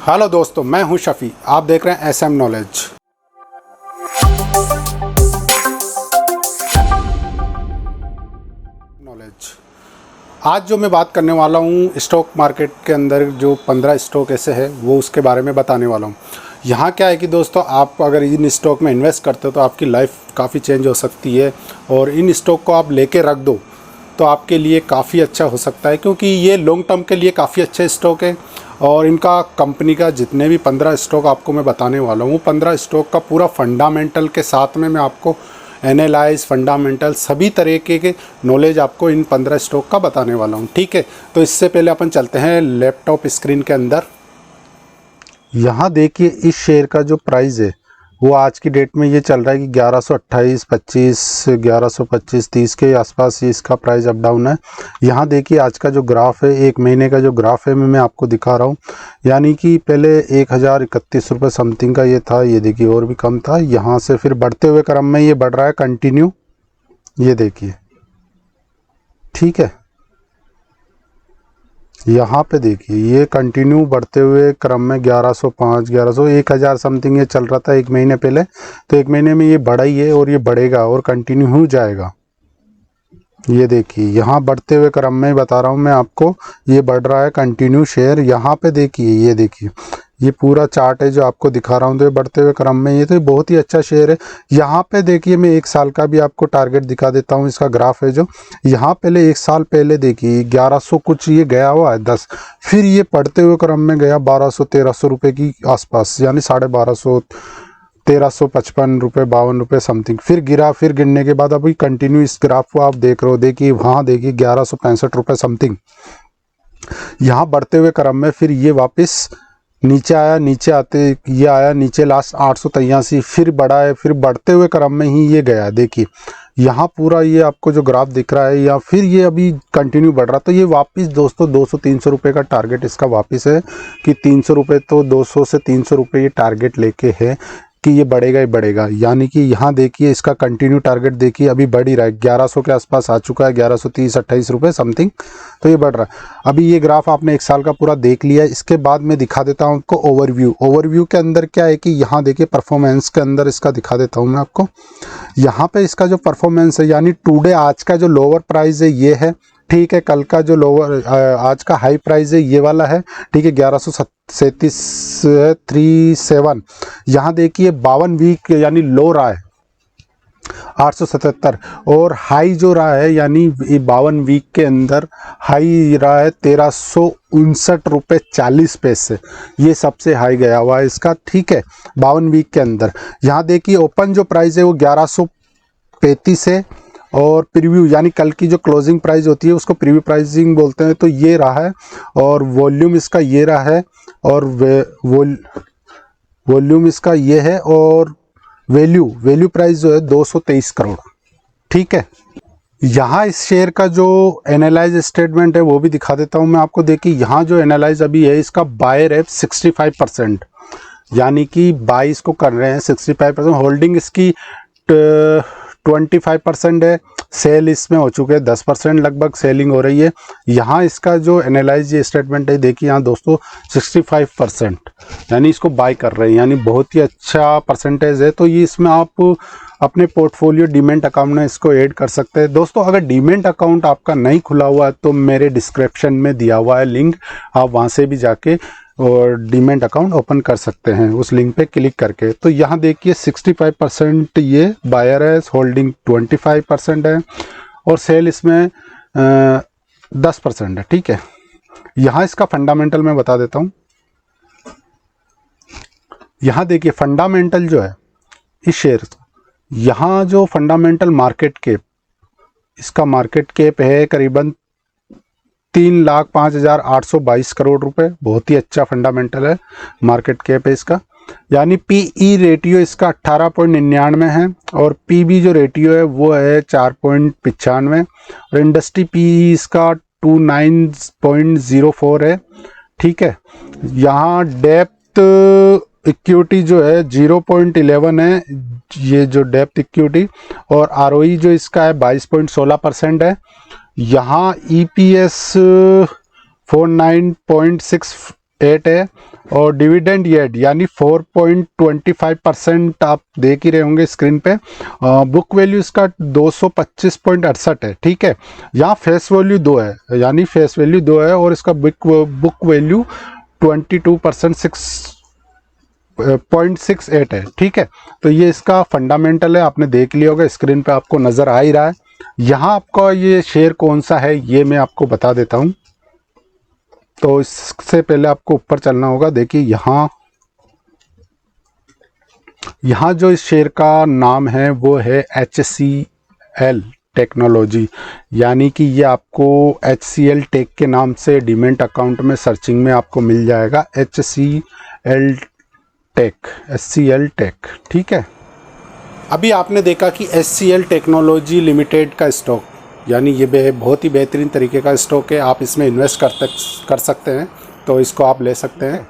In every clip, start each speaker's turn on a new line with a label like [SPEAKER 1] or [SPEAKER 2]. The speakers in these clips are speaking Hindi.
[SPEAKER 1] हेलो दोस्तों, मैं हूं शफी। आप देख रहे हैं एसएम नॉलेज। आज जो मैं बात करने वाला हूं, स्टॉक मार्केट के अंदर जो 15 स्टॉक ऐसे हैं वो उसके बारे में बताने वाला हूं। यहाँ क्या है कि दोस्तों, आप अगर इन स्टॉक में इन्वेस्ट करते हो तो आपकी लाइफ काफ़ी चेंज हो सकती है, और इन स्टॉक को आप लेके रख दो तो आपके लिए काफ़ी अच्छा हो सकता है, क्योंकि ये लॉन्ग टर्म के लिए काफ़ी अच्छे स्टॉक है। और इनका कंपनी का जितने भी 15 स्टॉक आपको मैं बताने वाला हूँ, 15 स्टॉक का पूरा फंडामेंटल के साथ में मैं आपको एनालाइज, फंडामेंटल, सभी तरीके के नॉलेज आपको इन 15 स्टॉक का बताने वाला हूँ। ठीक है, तो इससे पहले अपन चलते हैं लैपटॉप स्क्रीन के अंदर। यहाँ देखिए, इस शेयर का जो प्राइस है वो आज की डेट में ये चल रहा है कि 1128, 25, 1125, 30 के आसपास ये इसका प्राइस अप डाउन है। यहाँ देखिए, आज का जो ग्राफ है, एक महीने का जो ग्राफ है मैं आपको दिखा रहा हूँ। यानी कि पहले 1031 रुपये समथिंग का ये था, ये देखिए और भी कम था। यहाँ से फिर बढ़ते हुए क्रम में ये बढ़ रहा है कंटिन्यू, ये देखिए। ठीक है, यहाँ पे देखिए ये कंटिन्यू बढ़ते हुए क्रम में 1105, 1100, 1000 समथिंग ये चल रहा था एक महीने पहले। तो एक महीने में ये बढ़ा ही है और ये बढ़ेगा और कंटिन्यू हो जाएगा। ये देखिए, यहाँ बढ़ते हुए क्रम में बता रहा हूँ मैं आपको, ये बढ़ रहा है कंटिन्यू शेयर। यहाँ पे देखिए, ये देखिए, ये पूरा चार्ट है जो आपको दिखा रहा हूँ, तो ये बढ़ते हुए क्रम में, ये तो बहुत ही अच्छा शेयर है। यहाँ पे देखिए, मैं 1 साल का भी आपको टारगेट दिखा देता हूँ। इसका ग्राफ है जो यहाँ पहले 1 साल पहले देखिए 1100 कुछ ये गया हुआ है 10, फिर ये बढ़ते हुए क्रम में गया 1200-1300 रुपये की आसपास, यानी 1250, 1355 रुपये, 52 रुपये समथिंग, फिर गिरा। फिर गिरने के बाद अभी कंटिन्यू इस ग्राफ को आप देख रहे हो। देखिए वहाँ देखिए 1165 रुपये समथिंग, यहाँ बढ़ते हुए क्रम में फिर ये वापस नीचे आया। नीचे आते ये आया नीचे लास्ट 883, फिर बढ़ा है, फिर बढ़ते हुए क्रम में ही ये गया। देखिए यहाँ पूरा ये आपको जो ग्राफ दिख रहा है, या फिर ये अभी कंटिन्यू बढ़ रहा। तो ये वापस दोस्तों 200-300 रुपये का टारगेट इसका वापस है कि 300 रुपये, तो 200 से 300 रुपये ये टारगेट लेके है कि ये बढ़ेगा ही बढ़ेगा। यानी कि यहाँ देखिए इसका कंटिन्यू टारगेट देखिए अभी बढ़ ही रहा है, 1100 के आसपास आ चुका है, 1130, 28 रुपये समथिंग, तो ये बढ़ रहा है। अभी ये ग्राफ आपने 1 साल का पूरा देख लिया। इसके बाद मैं दिखा देता हूँ आपको ओवरव्यू। ओवरव्यू के अंदर क्या है कि यहाँ देखिए परफॉर्मेंस के अंदर इसका दिखा देता हूँ मैं आपको। यहाँ पे इसका जो परफॉर्मेंस है, यानी टुडे आज का जो लोअर प्राइस है ये है, ठीक है। कल का जो लोअर आज का हाई प्राइस है ये वाला है, ठीक है, 1137 यहाँ देखिए 52 वीक यानी लो रहा है 877, और हाई जो रहा है यानी 52 वीक के अंदर हाई रहा है 1359 रुपये 40 पैसे, ये सबसे हाई गया हुआ है इसका। ठीक है, 52 वीक के अंदर। यहाँ देखिए ओपन जो प्राइस है वो 1135 है, और प्रीव्यू यानी कल की जो क्लोजिंग प्राइस होती है उसको प्रीव्यू प्राइसिंग बोलते हैं, तो ये रहा है। और वॉल्यूम इसका ये रहा है, और वॉल्यूम इसका ये है, और वैल्यू प्राइस जो है 223 करोड़। ठीक है, यहाँ इस शेयर का जो एनालाइज स्टेटमेंट है वो भी दिखा देता हूँ मैं आपको। देखिए यहाँ जो एनालाइज अभी है, इसका बायर है 65%, यानी कि बाई इसको कर रहे हैं 65%। होल्डिंग इसकी 25% है। सेल इसमें हो चुके हैं 10% लगभग सेलिंग हो रही है। यहाँ इसका जो एनालाइज स्टेटमेंट है देखिए यहाँ दोस्तों 65%, यानी इसको बाय कर रहे हैं, यानी बहुत ही अच्छा परसेंटेज है। तो ये इसमें आप अपने पोर्टफोलियो डीमेंट अकाउंट में इसको ऐड कर सकते हैं। दोस्तों अगर डीमेंट अकाउंट आपका नहीं खुला हुआ है तो मेरे डिस्क्रिप्शन में दिया हुआ है लिंक, आप वहाँ से भी जाके और डीमेंट अकाउंट ओपन कर सकते हैं उस लिंक पे क्लिक करके। तो यहाँ देखिए 65% ये बायर है, होल्डिंग 25% है, और सेल इसमें 10% है। ठीक है, यहाँ इसका फंडामेंटल मैं बता देता हूँ। यहाँ देखिए फंडामेंटल जो है इस शेयर, यहाँ जो फंडामेंटल मार्केट कैप, इसका मार्केट कैप है करीबन 3,05,822 करोड़ रुपए, बहुत ही अच्छा फंडामेंटल है, मार्केट कैप है इसका। यानी पीई रेटियो इसका 18.99 है, और पीबी जो रेटियो है वो है 4.95, और इंडस्ट्री पीई इसका 29.04 है। ठीक है, यहाँ डेप्थ इक्विटी जो है 0.11 है, ये जो डेप्थ इक्विटी, और आरओई जो इसका है 22.16% है। यहाँ ईपीएस 49.6 8 है। और डिविडेंड येड यानी 4.25% आप देख ही रहे होंगे स्क्रीन पे। बुक वैल्यू इसका 225.68 है, ठीक है। यहाँ फेस वैल्यू 2 है, यानी फेस वैल्यू 2 है, और इसका बुक वैल्यू 22% 6.68 है, ठीक है। तो ये इसका फंडामेंटल है, आपने देख लिया होगा, स्क्रीन पे आपको नज़र आ ही रहा है। यहाँ आपका ये शेयर कौन सा है ये मैं आपको बता देता हूँ। तो इससे पहले आपको ऊपर चलना होगा। देखिए यहाँ जो इस शेयर का नाम है वो है HCL टेक्नोलॉजी, यानी कि ये आपको HCL टेक के नाम से डीमैट अकाउंट में सर्चिंग में आपको मिल जाएगा। HCL टेक, ठीक है। अभी आपने देखा कि HCL टेक्नोलॉजी लिमिटेड का स्टॉक, यानी ये बहुत ही बेहतरीन तरीके का स्टॉक है, आप इसमें इन्वेस्ट कर सकते हैं, तो इसको आप ले सकते हैं।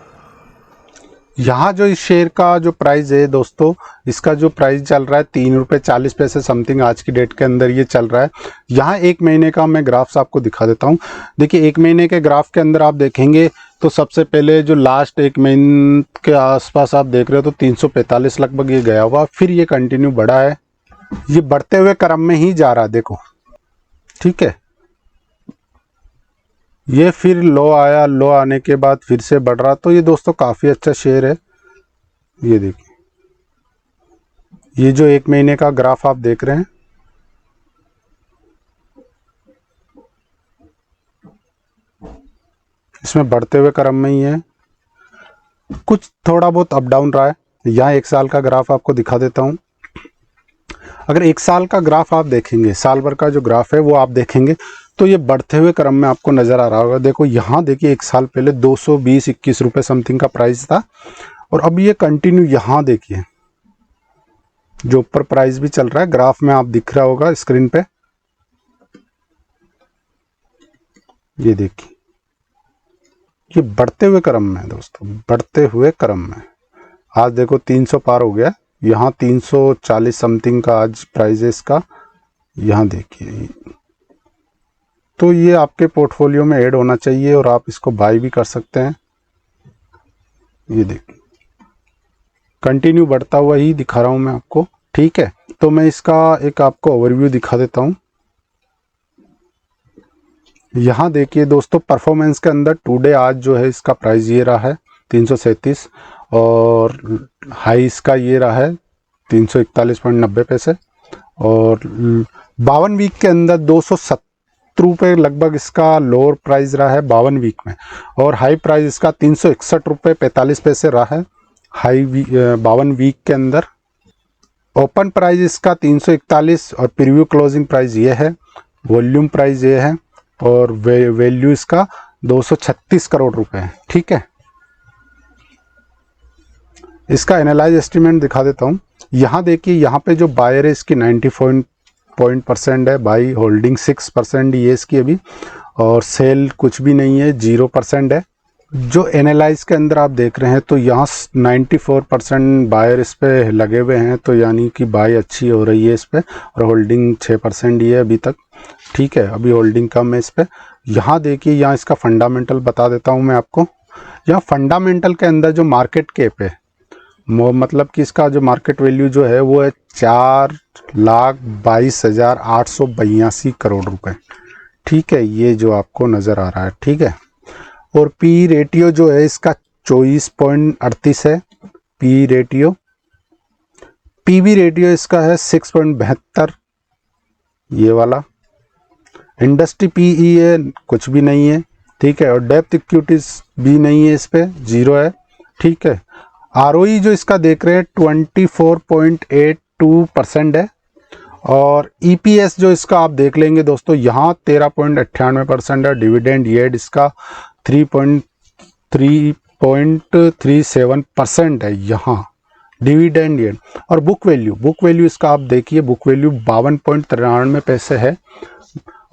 [SPEAKER 1] यहाँ जो इस शेयर का जो प्राइस है दोस्तों, इसका जो प्राइस चल रहा है 3.40 रुपये समथिंग आज की डेट के अंदर ये चल रहा है। यहाँ एक महीने का मैं ग्राफ्स आपको दिखा देता हूँ। देखिए एक महीने के ग्राफ के अंदर आप देखेंगे तो सबसे पहले जो लास्ट एक महीने के आसपास आप देख रहे हो तो 345 लगभग ये गया हुआ, फिर ये कंटिन्यू बढ़ा है, ये बढ़ते हुए क्रम में ही जा रहा है, देखो, ठीक है। ये फिर लो आया, लो आने के बाद फिर से बढ़ रहा, तो ये दोस्तों काफ़ी अच्छा शेयर है। ये देखिए, ये जो एक महीने का ग्राफ आप देख रहे हैं, इसमें बढ़ते हुए क्रम में ही है, कुछ थोड़ा बहुत अप डाउन रहा है। यहाँ एक साल का ग्राफ आपको दिखा देता हूँ। अगर एक साल का ग्राफ आप देखेंगे, साल भर का जो ग्राफ है वो आप देखेंगे तो ये बढ़ते हुए क्रम में आपको नज़र आ रहा होगा। देखो यहाँ देखिए, एक साल पहले 220-21 रुपये समथिंग का प्राइस था, और अब ये कंटिन्यू यहाँ देखिए जो ऊपर प्राइस भी चल रहा है, ग्राफ में आप दिख रहा होगा स्क्रीन पे, ये देखिए, ये बढ़ते हुए क्रम में दोस्तों, बढ़ते हुए क्रम में। आज देखो 300 पार हो गया, यहाँ 340 समथिंग का आज प्राइस है इसका, यहाँ देखिए। तो ये आपके पोर्टफोलियो में ऐड होना चाहिए और आप इसको बाय भी कर सकते हैं। ये देखिए कंटिन्यू बढ़ता हुआ ही दिखा रहा हूँ मैं आपको, ठीक है। तो मैं इसका एक आपको ओवरव्यू दिखा देता हूँ। यहाँ देखिए दोस्तों, परफॉर्मेंस के अंदर टुडे आज जो है इसका प्राइस ये रहा है 337, और हाई इसका ये रहा है 341.90 पैसे, और 52 वीक के अंदर 270 रुपये लगभग इसका लोअर प्राइस रहा है 52 वीक में, और हाई प्राइस इसका 361.45 रहा है हाई 52 वीक के अंदर। ओपन प्राइस इसका 341 और प्रीव्यू क्लोजिंग प्राइस ये है, वॉल्यूम प्राइस ये है, और वैल्यू इसका 236 करोड़ रुपए है, ठीक है। इसका एनालाइज एस्टीमेट दिखा देता हूँ। यहाँ देखिए, यहाँ पे जो बायर है इसकी 90% है, बाई होल्डिंग 6% ये इसकी अभी, और सेल कुछ भी नहीं है, 0% है। जो एनालाइज के अंदर आप देख रहे हैं तो यहाँ 94% बायर इस पे लगे हुए हैं, तो यानी कि बाई अच्छी हो रही है इस पे, और होल्डिंग 6% ही है अभी तक, ठीक है, अभी होल्डिंग कम है इस पे। यहाँ देखिए, यहाँ इसका फंडामेंटल बता देता हूँ मैं आपको। यहाँ फंडामेंटल के अंदर जो मार्केट कैप है, मतलब कि इसका जो मार्केट वैल्यू जो है वो है 4,22,882 करोड़ रुपए, ठीक है, ये जो आपको नज़र आ रहा है, ठीक है। और पी रेटियो जो है इसका 24.38 है पी रेटियो। पीबी रेटियो इसका है 6.72, ये वाला। इंडस्ट्री पीई है कुछ भी नहीं है, ठीक है, और डेप्थ इक्विटीज भी नहीं है, इस पे 0 है, ठीक है। आरओई जो इसका देख रहे हैं 24.82% है, और ईपीएस जो इसका आप देख लेंगे दोस्तों, यहाँ 13.98% है। डिविडेंड येड इसका 3.37% है यहाँ डिविडेंड येड। और बुक वैल्यू इसका आप देखिए, बुक वैल्यू 52.93 पैसे है,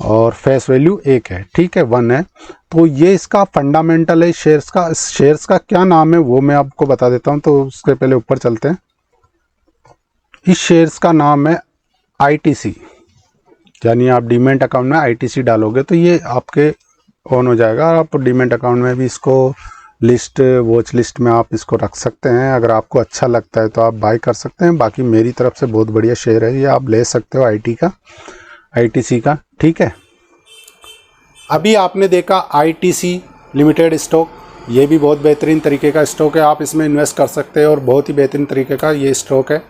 [SPEAKER 1] और फेस वैल्यू 1 है, ठीक है, 1 है। तो ये इसका फंडामेंटल है शेयर्स का। शेयर्स का क्या नाम है वो मैं आपको बता देता हूँ, तो उसके पहले ऊपर चलते हैं। इस शेयर्स का नाम है आईटीसी, यानी आप डीमैट अकाउंट में आईटीसी डालोगे तो ये आपके ऑन हो जाएगा, आप डीमैट अकाउंट में भी इसको लिस्ट वॉच लिस्ट में आप इसको रख सकते हैं। अगर आपको अच्छा लगता है तो आप बाय कर सकते हैं। बाकी मेरी तरफ से बहुत बढ़िया शेयर है, ये आप ले सकते हो ITC का, ठीक है। अभी आपने देखा ITC लिमिटेड स्टॉक, ये भी बहुत बेहतरीन तरीके का स्टॉक है, आप इसमें इन्वेस्ट कर सकते हैं और बहुत ही बेहतरीन तरीके का ये स्टॉक है।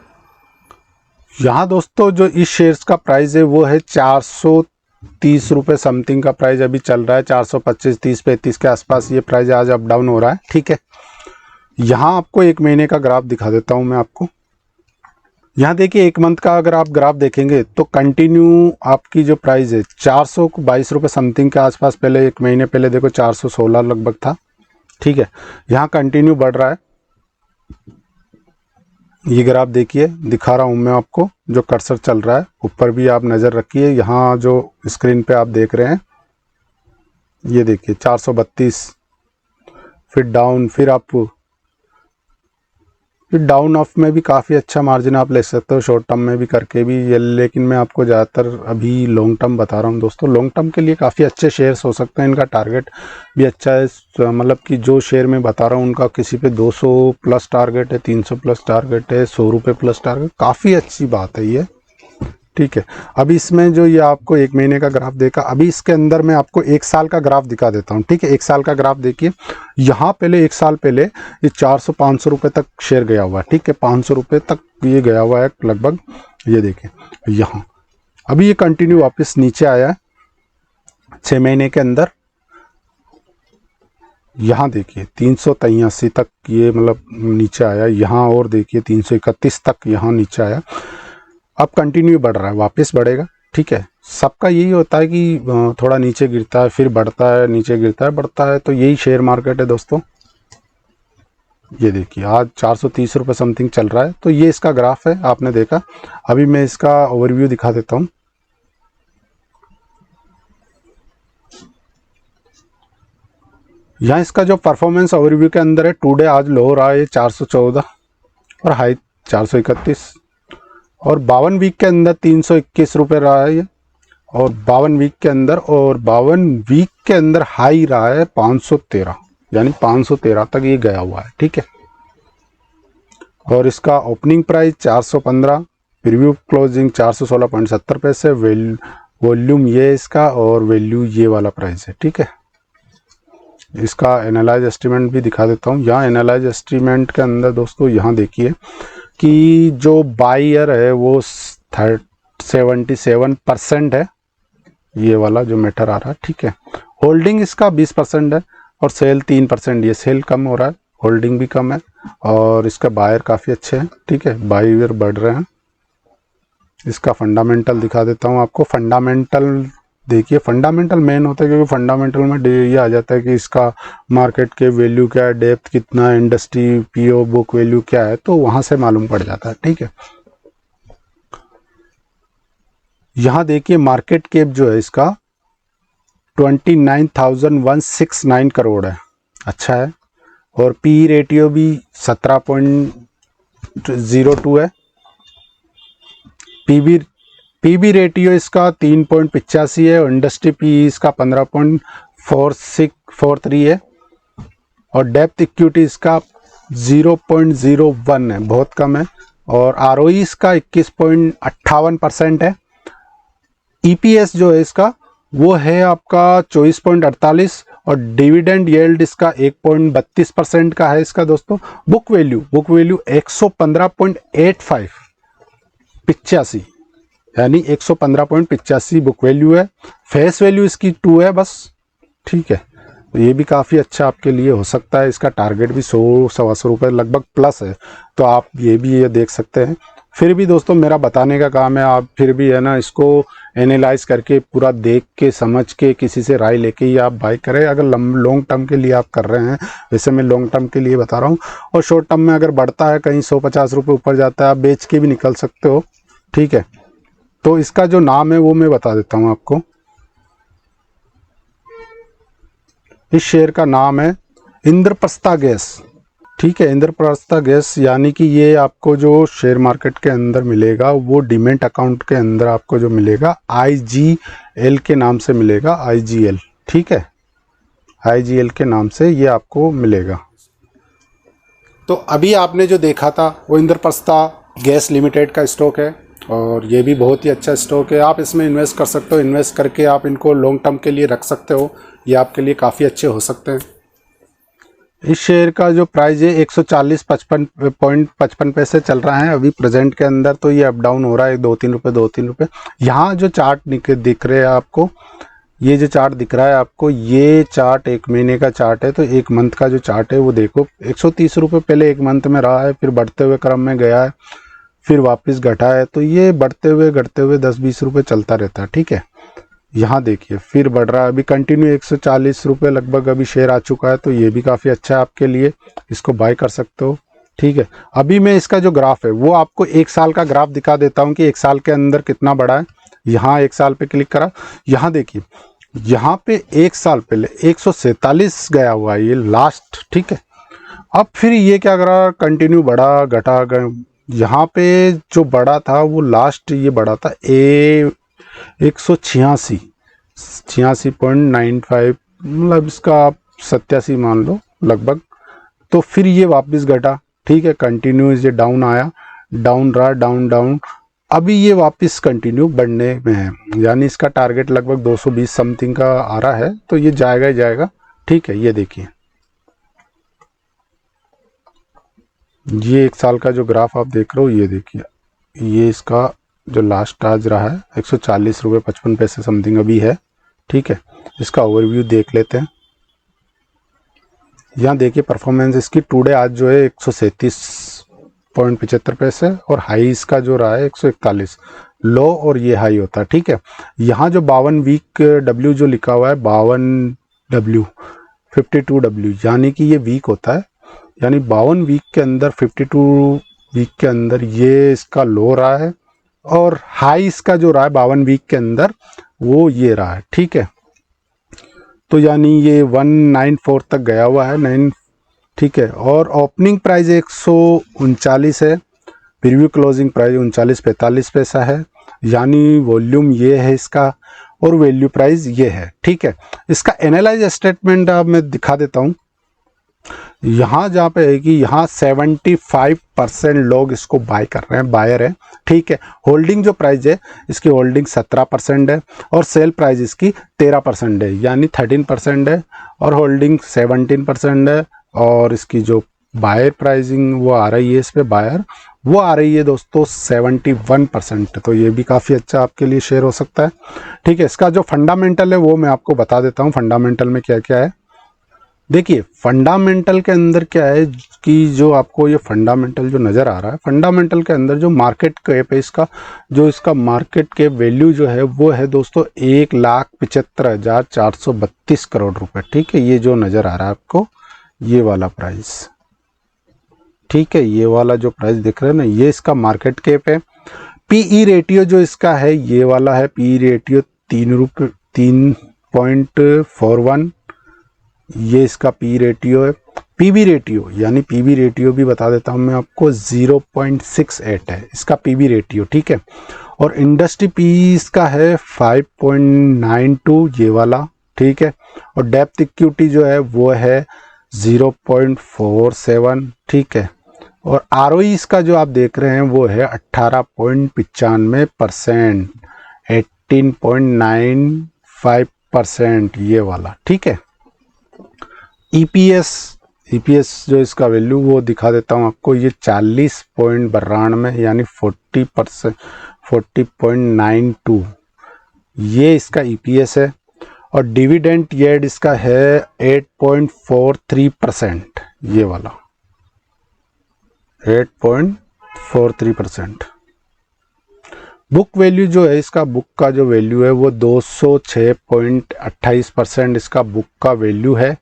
[SPEAKER 1] यहाँ दोस्तों जो इस शेयर्स का प्राइस है वो है 430 रुपये समथिंग का प्राइस अभी चल रहा है, 425, 30, 35 के आसपास ये प्राइस आज अप डाउन हो रहा है, ठीक है। यहाँ आपको एक महीने का ग्राफ दिखा देता हूँ मैं आपको। यहाँ देखिए एक मंथ का अगर आप ग्राफ देखेंगे तो कंटिन्यू आपकी जो प्राइस है 422 रुपये समथिंग के आसपास, पहले एक महीने पहले देखो 416 लगभग था, ठीक है। यहाँ कंटिन्यू बढ़ रहा है, ये ग्राफ देखिए, दिखा रहा हूँ मैं आपको, जो कर्सर चल रहा है ऊपर भी आप नज़र रखिए। यहाँ जो स्क्रीन पे आप देख रहे हैं ये देखिए 432, फिर डाउन, फिर आप डाउन ऑफ में भी काफ़ी अच्छा मार्जिन आप ले सकते हो, शॉर्ट टर्म में भी करके भी ये, लेकिन मैं आपको ज़्यादातर अभी लॉन्ग टर्म बता रहा हूँ दोस्तों। लॉन्ग टर्म के लिए काफ़ी अच्छे शेयर्स हो सकते हैं, इनका टारगेट भी अच्छा है, मतलब कि जो शेयर मैं बता रहा हूँ उनका किसी पे 200 प्लस टारगेट है, 300 प्लस टारगेट है, 100 रुपये प्लस टारगेट, काफ़ी अच्छी बात है ये, ठीक है। अभी इसमें जो ये आपको एक महीने का ग्राफ देखा, अभी इसके अंदर मैं आपको एक साल का ग्राफ दिखा देता हूँ, ठीक है। एक साल का ग्राफ देखिए, यहाँ पहले एक साल पहले ये 400-500 रुपये तक शेयर गया हुआ है, ठीक है, 500 रुपये तक ये गया हुआ है लगभग, ये देखिए यहाँ। अभी ये कंटिन्यू वापस नीचे आया है 6 महीने के अंदर, यहाँ देखिए 383 तक ये मतलब नीचे आया, यहाँ और देखिए 331 तक यहाँ नीचे आया। अब कंटिन्यू बढ़ रहा है, वापस बढ़ेगा, ठीक है। सबका यही होता है कि थोड़ा नीचे गिरता है फिर बढ़ता है, नीचे गिरता है बढ़ता है, तो यही शेयर मार्केट है दोस्तों। ये देखिए आज 430 रुपये समथिंग चल रहा है, तो ये इसका ग्राफ है, आपने देखा। अभी मैं इसका ओवरव्यू दिखा देता हूँ। यहाँ इसका जो परफॉर्मेंस ओवरव्यू के अंदर है, टुडे आज लो रहा है 414 और हाई 431, और 52 वीक के अंदर 321 रुपये रहा है ये, और 52 वीक के अंदर, और 52 वीक के अंदर हाई रहा है 513, यानी 513 तक ये गया हुआ है, ठीक है। और इसका ओपनिंग प्राइस 415, प्रीव्यू क्लोजिंग 416.70 पैसे, वॉल्यूम ये इसका, और वैल्यू ये वाला प्राइस है, ठीक है। इसका एनालाइज एस्टीमेंट भी दिखा देता हूँ। यहाँ एनालाइज एस्टीमेंट के अंदर दोस्तों यहाँ देखिए कि जो बायर है वो 77% है, ये वाला जो मैटर आ रहा है, ठीक है। होल्डिंग इसका 20% है और सेल 3%, ये सेल कम हो रहा है, होल्डिंग भी कम है, और इसका बायर काफ़ी अच्छे हैं, ठीक है, बायर बढ़ रहे हैं। इसका फंडामेंटल दिखा देता हूँ आपको। फंडामेंटल देखिए, फंडामेंटल मेन होता है, क्योंकि फंडामेंटल में ये आ जाता है कि इसका मार्केट के वैल्यू क्या है, डेप्थ कितना है, इंडस्ट्री पीओ बुक वैल्यू क्या है, तो वहां से मालूम पड़ जाता है, ठीक है। यहाँ देखिए मार्केट कैप जो है इसका 29,169 करोड़ है, अच्छा है, और पी रेटियो भी 17.02 है। पीबी रेटियो इसका 3.85 है, और इंडस्ट्री पी इसका 15.43 है, और डेप्थ इक्विटी इसका 0.01 है, बहुत कम है, और आरओई इसका 21.58% है। ईपीएस जो है इसका वो है आपका 24.48, और डिविडेंड यील्ड इसका 1.32% का है इसका दोस्तों। बुक वैल्यू 115.85, 85, यानी 115.85 बुक वैल्यू है। फेस वैल्यू इसकी 2 है बस, ठीक है। तो ये भी काफ़ी अच्छा आपके लिए हो सकता है। इसका टारगेट भी 100-125 रुपये लगभग प्लस है, तो आप ये देख सकते हैं। फिर भी दोस्तों मेरा बताने का काम है, आप फिर भी है ना इसको एनालाइज करके पूरा देख के समझ के किसी से राय लेके ही आप बाई करें। अगर लॉन्ग टर्म के लिए आप कर रहे हैं, वैसे मैं लॉन्ग टर्म के लिए बता रहा हूँ, और शॉर्ट टर्म में अगर बढ़ता है कहीं 150 रुपये ऊपर जाता है, आप बेच के भी निकल सकते हो, ठीक है। तो इसका जो नाम है वो मैं बता देता हूँ आपको। इस शेयर का नाम है इंद्रप्रस्था गैस, ठीक है। इंद्रप्रस्था गैस, यानी कि ये आपको जो शेयर मार्केट के अंदर मिलेगा वो डीमेट अकाउंट के अंदर आपको जो मिलेगा IGL के नाम से मिलेगा, IGL, ठीक है, IGL के नाम से ये आपको मिलेगा। तो अभी आपने जो देखा था वो इंद्रप्रस्था गैस लिमिटेड का स्टॉक है और ये भी बहुत ही अच्छा स्टॉक है। आप इसमें इन्वेस्ट कर सकते हो, इन्वेस्ट करके आप इनको लॉन्ग टर्म के लिए रख सकते हो, ये आपके लिए काफ़ी अच्छे हो सकते हैं। इस शेयर का जो प्राइस है 140.55 पैसे चल रहा है अभी प्रेजेंट के अंदर। तो ये अप डाउन हो रहा है 2-3 रुपये 2-3 रुपये। यहाँ जो चार्ट दिख रहे हैं आपको, ये जो चार्ट दिख रहा है आपको, ये चार्ट 1 महीने का चार्ट है। तो 1 मंथ का जो चार्ट है वो देखो, 130 रुपये पहले 1 मंथ में रहा है, फिर बढ़ते हुए क्रम में गया है, फिर वापस घटा है। तो ये बढ़ते हुए घटते हुए 10-20 रुपये चलता रहता है, ठीक है। यहाँ देखिए फिर बढ़ रहा है, अभी कंटिन्यू 140 रुपये लगभग अभी शेयर आ चुका है। तो ये भी काफ़ी अच्छा है आपके लिए, इसको बाय कर सकते हो, ठीक है। अभी मैं इसका जो ग्राफ है वो आपको 1 साल का ग्राफ दिखा देता हूँ कि 1 साल के अंदर कितना बढ़ा है। यहाँ 1 साल पे क्लिक करा, यहाँ देखिए, यहाँ पे 1 साल पहले 147 गया हुआ है ये लास्ट, ठीक है। अब फिर ये क्या करा, कंटिन्यू बढ़ा घटा गया। यहाँ पे जो बढ़ा था वो लास्ट ये बढ़ा था 186.95, मतलब इसका आप 87 मान लो लगभग। तो फिर ये वापस घटा, ठीक है, कंटिन्यूस ये डाउन आया, डाउन रहा, डाउन डाउन। अभी ये वापस कंटिन्यू बढ़ने में है, यानी इसका टारगेट लगभग 220 समथिंग का आ रहा है। तो ये जाएगा ही जाएगा, ठीक है। ये देखिए, ये 1 साल का जो ग्राफ आप देख रहे हो, ये देखिए, ये इसका जो लास्ट आज रहा है 140 रुपये 55 पैसे समथिंग अभी है, ठीक है। इसका ओवरव्यू देख लेते हैं। यहाँ देखिए परफॉर्मेंस इसकी टुडे आज जो है 137.75 पैसे और हाई इसका जो रहा है 141, लो और ये हाई होता है, ठीक है। यहाँ जो 52 वीक डब्ल्यू जो लिखा हुआ है 52W 52W, यानी कि ये वीक होता है, यानी 52 वीक के अंदर 52 वीक के अंदर ये इसका लो रहा है और हाई इसका जो रहा है 52 वीक के अंदर वो ये रहा है, ठीक है। तो यानी ये 194 तक गया हुआ है 9, ठीक है। और ओपनिंग प्राइस 139 है, प्रीव्यू क्लोजिंग प्राइस 39.45 पैसा है, यानी वॉल्यूम ये है इसका और वैल्यू प्राइस ये है, ठीक है। इसका एनालाइज स्टेटमेंट अब मैं दिखा देता हूँ। यहाँ जहाँ पे है कि यहाँ 75% लोग इसको बाय कर रहे हैं, बायर है, ठीक है। होल्डिंग जो प्राइस है इसकी होल्डिंग 17% है और सेल प्राइस इसकी 13% है, यानी 13% है और होल्डिंग 17% है। और इसकी जो बायर प्राइसिंग वो आ रही है, इस पे बायर वो आ रही है दोस्तों 71%। तो ये भी काफ़ी अच्छा आपके लिए शेयर हो सकता है, ठीक है। इसका जो फंडामेंटल है वो मैं आपको बता देता हूँ, फंडामेंटल में क्या क्या है। देखिए फंडामेंटल के अंदर क्या है कि जो आपको ये फंडामेंटल जो नज़र आ रहा है, फंडामेंटल के अंदर जो मार्केट कैप है इसका, जो इसका मार्केट कैप वैल्यू जो है वो है दोस्तों 1,75,432 करोड़ रुपए, ठीक है। ये जो नज़र आ रहा है आपको, ये वाला प्राइस, ठीक है, ये वाला जो प्राइस दिख रहा है ना, ये इसका मार्केट कैप है। पीई रेटियो जो इसका है ये वाला है, पीई रेटियो 3.41, ये इसका पी रेटियो है। पीबी रेटियो, यानी पीबी रेटियो भी बता देता हूं मैं आपको, 0.68 है इसका पीबी रेटियो, ठीक है। और इंडस्ट्री पी इसका है 5.92, ये वाला, ठीक है। और डेप्थ इक्विटी जो है वो है 0.47, ठीक है। और आरओई इसका जो आप देख रहे हैं वो है 18.95%, 18.95%, ये वाला, ठीक है। ईपीएस जो इसका वैल्यू वो दिखा देता हूँ आपको, ये 40.92 यानी 40%, 40.92 ये इसका ईपीएस है। और डिविडेंड यील्ड इसका है 8.43%, ये वाला 8.43%। बुक वैल्यू जो है इसका, बुक का जो वैल्यू है वो 206.28% इसका बुक का वैल्यू है।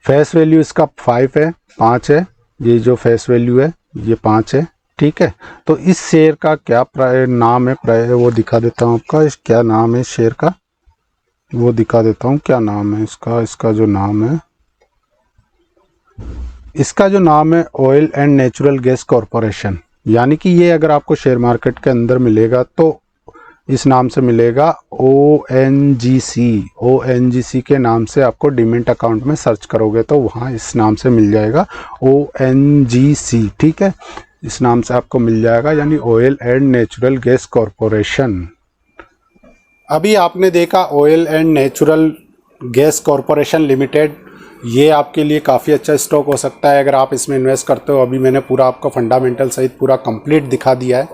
[SPEAKER 1] फेस वैल्यू इसका 5 है, 5 है, ये जो फेस वैल्यू है ये 5 है, ठीक है। तो इस शेयर का क्या नाम है, वो दिखा देता हूँ आपका, क्या नाम है शेयर का वो दिखा देता हूँ, क्या नाम है इसका जो नाम है, इसका जो नाम है oil and natural gas corporation. यानी कि ये अगर आपको शेयर मार्केट के अंदर मिलेगा तो इस नाम से मिलेगा, ONGC के नाम से आपको डीमेट अकाउंट में सर्च करोगे तो वहाँ इस नाम से मिल जाएगा ONGC, ठीक है, इस नाम से आपको मिल जाएगा, यानी oil and natural gas corporation. अभी आपने देखा oil and natural gas corporation limited, ये आपके लिए काफ़ी अच्छा स्टॉक हो सकता है अगर आप इसमें इन्वेस्ट करते हो। अभी मैंने पूरा आपको फंडामेंटल सहित पूरा कंप्लीट दिखा दिया है।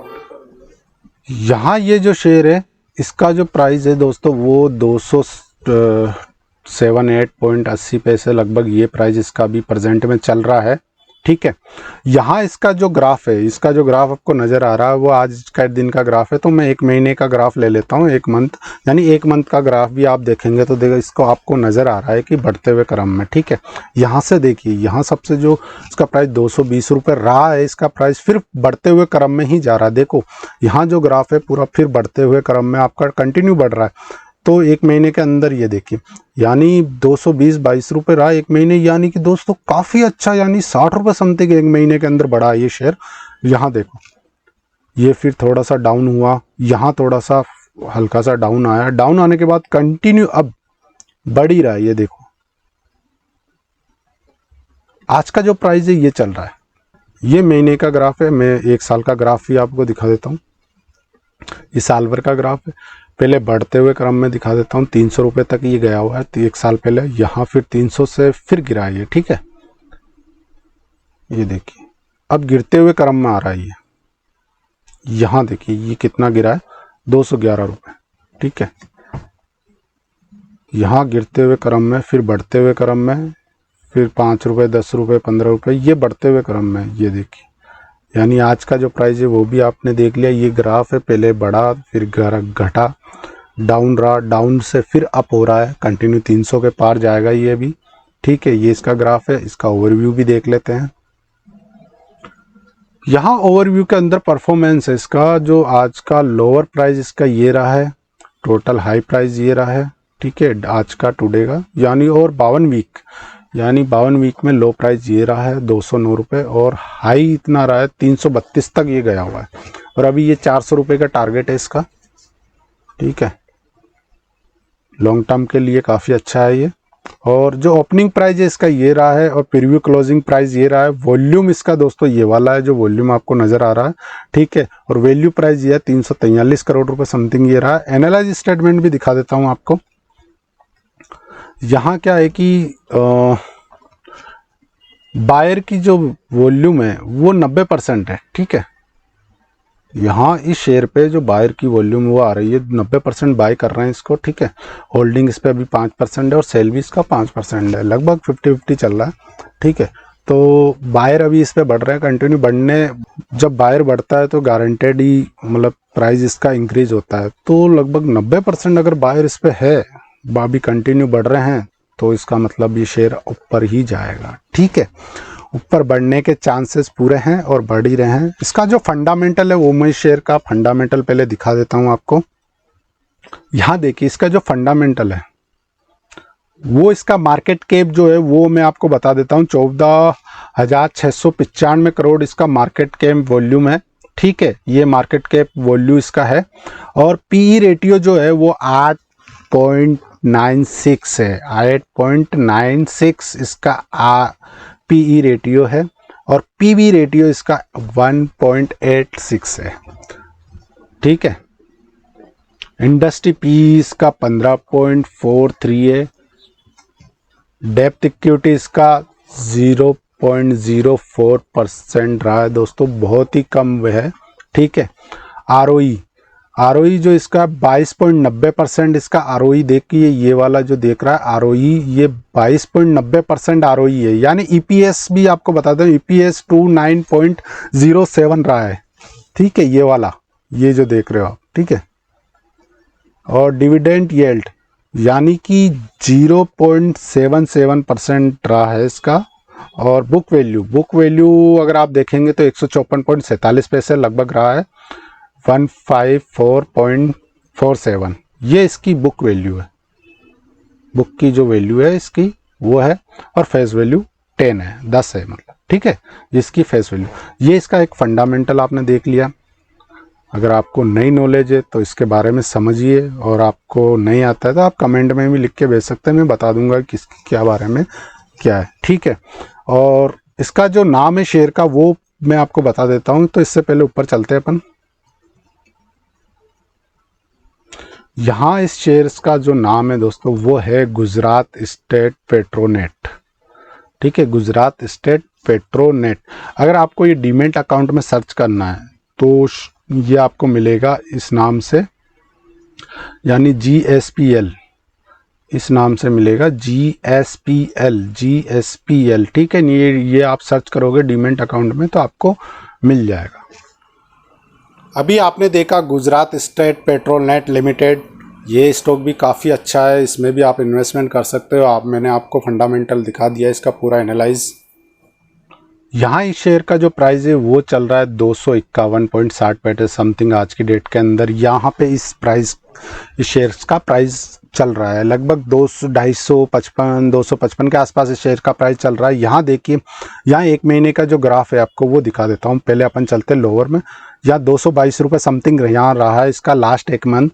[SPEAKER 1] यहाँ ये जो शेयर है इसका जो प्राइस है दोस्तों वो 207.80 पैसे लगभग ये प्राइस इसका भी प्रेजेंट में चल रहा है, ठीक है। यहाँ इसका जो ग्राफ है, इसका जो ग्राफ आपको नज़र आ रहा है वो आज का दिन का ग्राफ है, तो मैं 1 महीने का ग्राफ ले लेता हूँ, 1 मंथ, यानी 1 मंथ का ग्राफ भी आप देखेंगे तो देखो इसको आपको नज़र आ रहा है कि बढ़ते हुए क्रम में, ठीक है। यहाँ से देखिए, यहाँ सबसे जो इसका प्राइस 220 रुपये रहा है, इसका प्राइस फिर बढ़ते हुए क्रम में ही जा रहा है। देखो यहाँ जो ग्राफ है पूरा फिर बढ़ते हुए क्रम में आपका कंटिन्यू बढ़ रहा है। तो 1 महीने के अंदर ये देखिए, यानी 220-22 रुपये रहा 1 महीने, यानी कि दोस्तों काफ़ी अच्छा, यानी 60 रुपये समथिंग 1 महीने के अंदर बढ़ा ये शेयर। यहाँ देखो ये फिर थोड़ा सा डाउन हुआ, यहाँ थोड़ा सा हल्का सा डाउन आया, डाउन आने के बाद कंटिन्यू अब बढ़ ही रहा है। ये देखो आज का जो प्राइस है ये चल रहा है, ये महीने का ग्राफ है। मैं 1 साल का ग्राफ भी आपको दिखा देता हूँ, ये साल भर का ग्राफ है। पहले बढ़ते हुए क्रम में दिखा देता हूँ, 300 रुपये तक ये गया हुआ है 1 साल पहले, यहाँ फिर 300 से फिर गिरा है ये, ठीक है। ये देखिए अब गिरते हुए क्रम में आ रहा है ये, यहाँ देखिए ये कितना गिरा है, 211 रुपये, ठीक है। यहाँ गिरते हुए क्रम में, फिर बढ़ते हुए क्रम में, फिर 5 रुपये, 10 रुपये, 15 रुपये, ये बढ़ते हुए क्रम में। ये देखिए यानी आज का जो प्राइस है वो भी आपने देख लिया, ये ग्राफ है, पहले बढ़ा फिर घटा, डाउन रहा, डाउन से फिर अप हो रहा है, कंटिन्यू 300 के पार जाएगा ये भी, ठीक है। ये इसका ग्राफ है, इसका ओवरव्यू भी देख लेते हैं। यहाँ ओवरव्यू के अंदर परफॉर्मेंस है इसका, जो आज का लोअर प्राइस इसका ये रहा है, टोटल हाई प्राइस ये रहा है, ठीक है, आज का टुडे का, यानी और 52 वीक, यानी 52 वीक में लो प्राइस ये रहा है 209 रुपये, और हाई इतना रहा है 332 तक ये गया हुआ है, और अभी ये 400 रुपये का टारगेट है इसका, ठीक है। लॉन्ग टर्म के लिए काफ़ी अच्छा है ये। और जो ओपनिंग प्राइस है इसका ये रहा है, और प्रीव्यू क्लोजिंग प्राइस ये रहा है। वॉल्यूम इसका दोस्तों ये वाला है जो वॉल्यूम आपको नज़र आ रहा है, ठीक है। और वैल्यू प्राइस ये है 343 करोड़ रुपए समथिंग ये रहा है। एनालाइज स्टेटमेंट भी दिखा देता हूँ आपको। यहाँ क्या है कि बायर की जो वॉल्यूम है वो 90% है, ठीक है। यहाँ इस शेयर पे जो बायर की वॉल्यूम वो आ रही है, 90% बाय कर रहे हैं इसको, ठीक है। होल्डिंग इस पे अभी 5% है, और सेल भी इसका 5% है, लगभग 50-50 चल रहा है, ठीक है। तो बायर अभी इस पे बढ़ रहे हैं, कंटिन्यू बढ़ने, जब बायर बढ़ता है तो गारंटेड ही मतलब प्राइस इसका इंक्रीज होता है। तो लगभग 90% अगर बायर इस पे है, अभी कंटिन्यू बढ़ रहे हैं, तो इसका मतलब ये शेयर ऊपर ही जाएगा, ठीक है। ऊपर बढ़ने के चांसेस पूरे हैं और बढ़ ही रहे हैं। इसका जो फंडामेंटल है वो मैं शेयर का फंडामेंटल पहले दिखा देता हूं आपको। यहाँ देखिए इसका जो फंडामेंटल है वो, इसका मार्केट कैप जो है वो मैं आपको बता देता हूँ, 14,695 करोड़ इसका मार्केट कैप वॉल्यूम है, ठीक है। ये मार्केट कैप वॉल्यूम इसका है। और पीई रेटियो जो है वो 8.96 है, 8.96 इसका पीई रेटियो है, और पीबी रेटियो इसका 1.86 है, ठीक है। इंडस्ट्री पी इसका 15.43 है। डेप्थ इक्विटी इसका 0.04% रहा है दोस्तों, बहुत ही कम है, ठीक है। आरओई जो इसका 22.90% इसका आरओई देखिए, ये वाला जो देख रहा है आरओई, ये 22.90% आरओई है। यानी ईपीएस भी आपको बता दें, ईपीएस 29.07 रहा है, ठीक है, ये वाला, ये जो देख रहे हो आप, ठीक है। और डिविडेंड यील्ड यानी कि 0.77% रहा है इसका। और बुक वैल्यू अगर आप देखेंगे तो 154.47 पैसे लगभग रहा है, 154.47 ये इसकी बुक वैल्यू है। बुक की जो वैल्यू है इसकी वो है, और फेस वैल्यू 10 है, 10 है मतलब, ठीक है, जिसकी फेस वैल्यू। ये इसका एक फंडामेंटल आपने देख लिया। अगर आपको नई नॉलेज है तो इसके बारे में समझिए, और आपको नहीं आता है तो आप कमेंट में भी लिख के भेज सकते हैं, मैं बता दूंगा किस क्या बारे में क्या है। ठीक है, और इसका जो नाम है शेयर का वो मैं आपको बता देता हूं। तो इससे पहले ऊपर चलते हैं अपन। यहाँ इस शेयर्स का जो नाम है दोस्तों वो है गुजरात स्टेट पेट्रोनेट। ठीक है, गुजरात स्टेट पेट्रोनेट। अगर आपको ये डीमेट अकाउंट में सर्च करना है तो ये आपको मिलेगा इस नाम से, यानी GSPL, इस नाम से मिलेगा GSPL। ठीक है, ये आप सर्च करोगे डीमेट अकाउंट में तो आपको मिल जाएगा। अभी आपने देखा गुजरात स्टेट पेट्रोनेट लिमिटेड, ये स्टॉक भी काफ़ी अच्छा है, इसमें भी आप इन्वेस्टमेंट कर सकते हो। मैंने आपको फंडामेंटल दिखा दिया इसका पूरा एनालाइज। यहाँ इस शेयर का जो प्राइस है वो चल रहा है 251.60 पैसे समथिंग आज की डेट के अंदर। यहाँ पे इस शेयर्स का प्राइस चल रहा है लगभग 250 के आसपास इस शेयर का प्राइस चल रहा है। यहाँ देखिए, यहाँ एक महीने का जो ग्राफ है आपको वो दिखा देता हूँ। पहले अपन चलते हैं लोअर में। यहाँ 222 रुपये समथिंग यहाँ रहा है इसका लास्ट एक मंथ,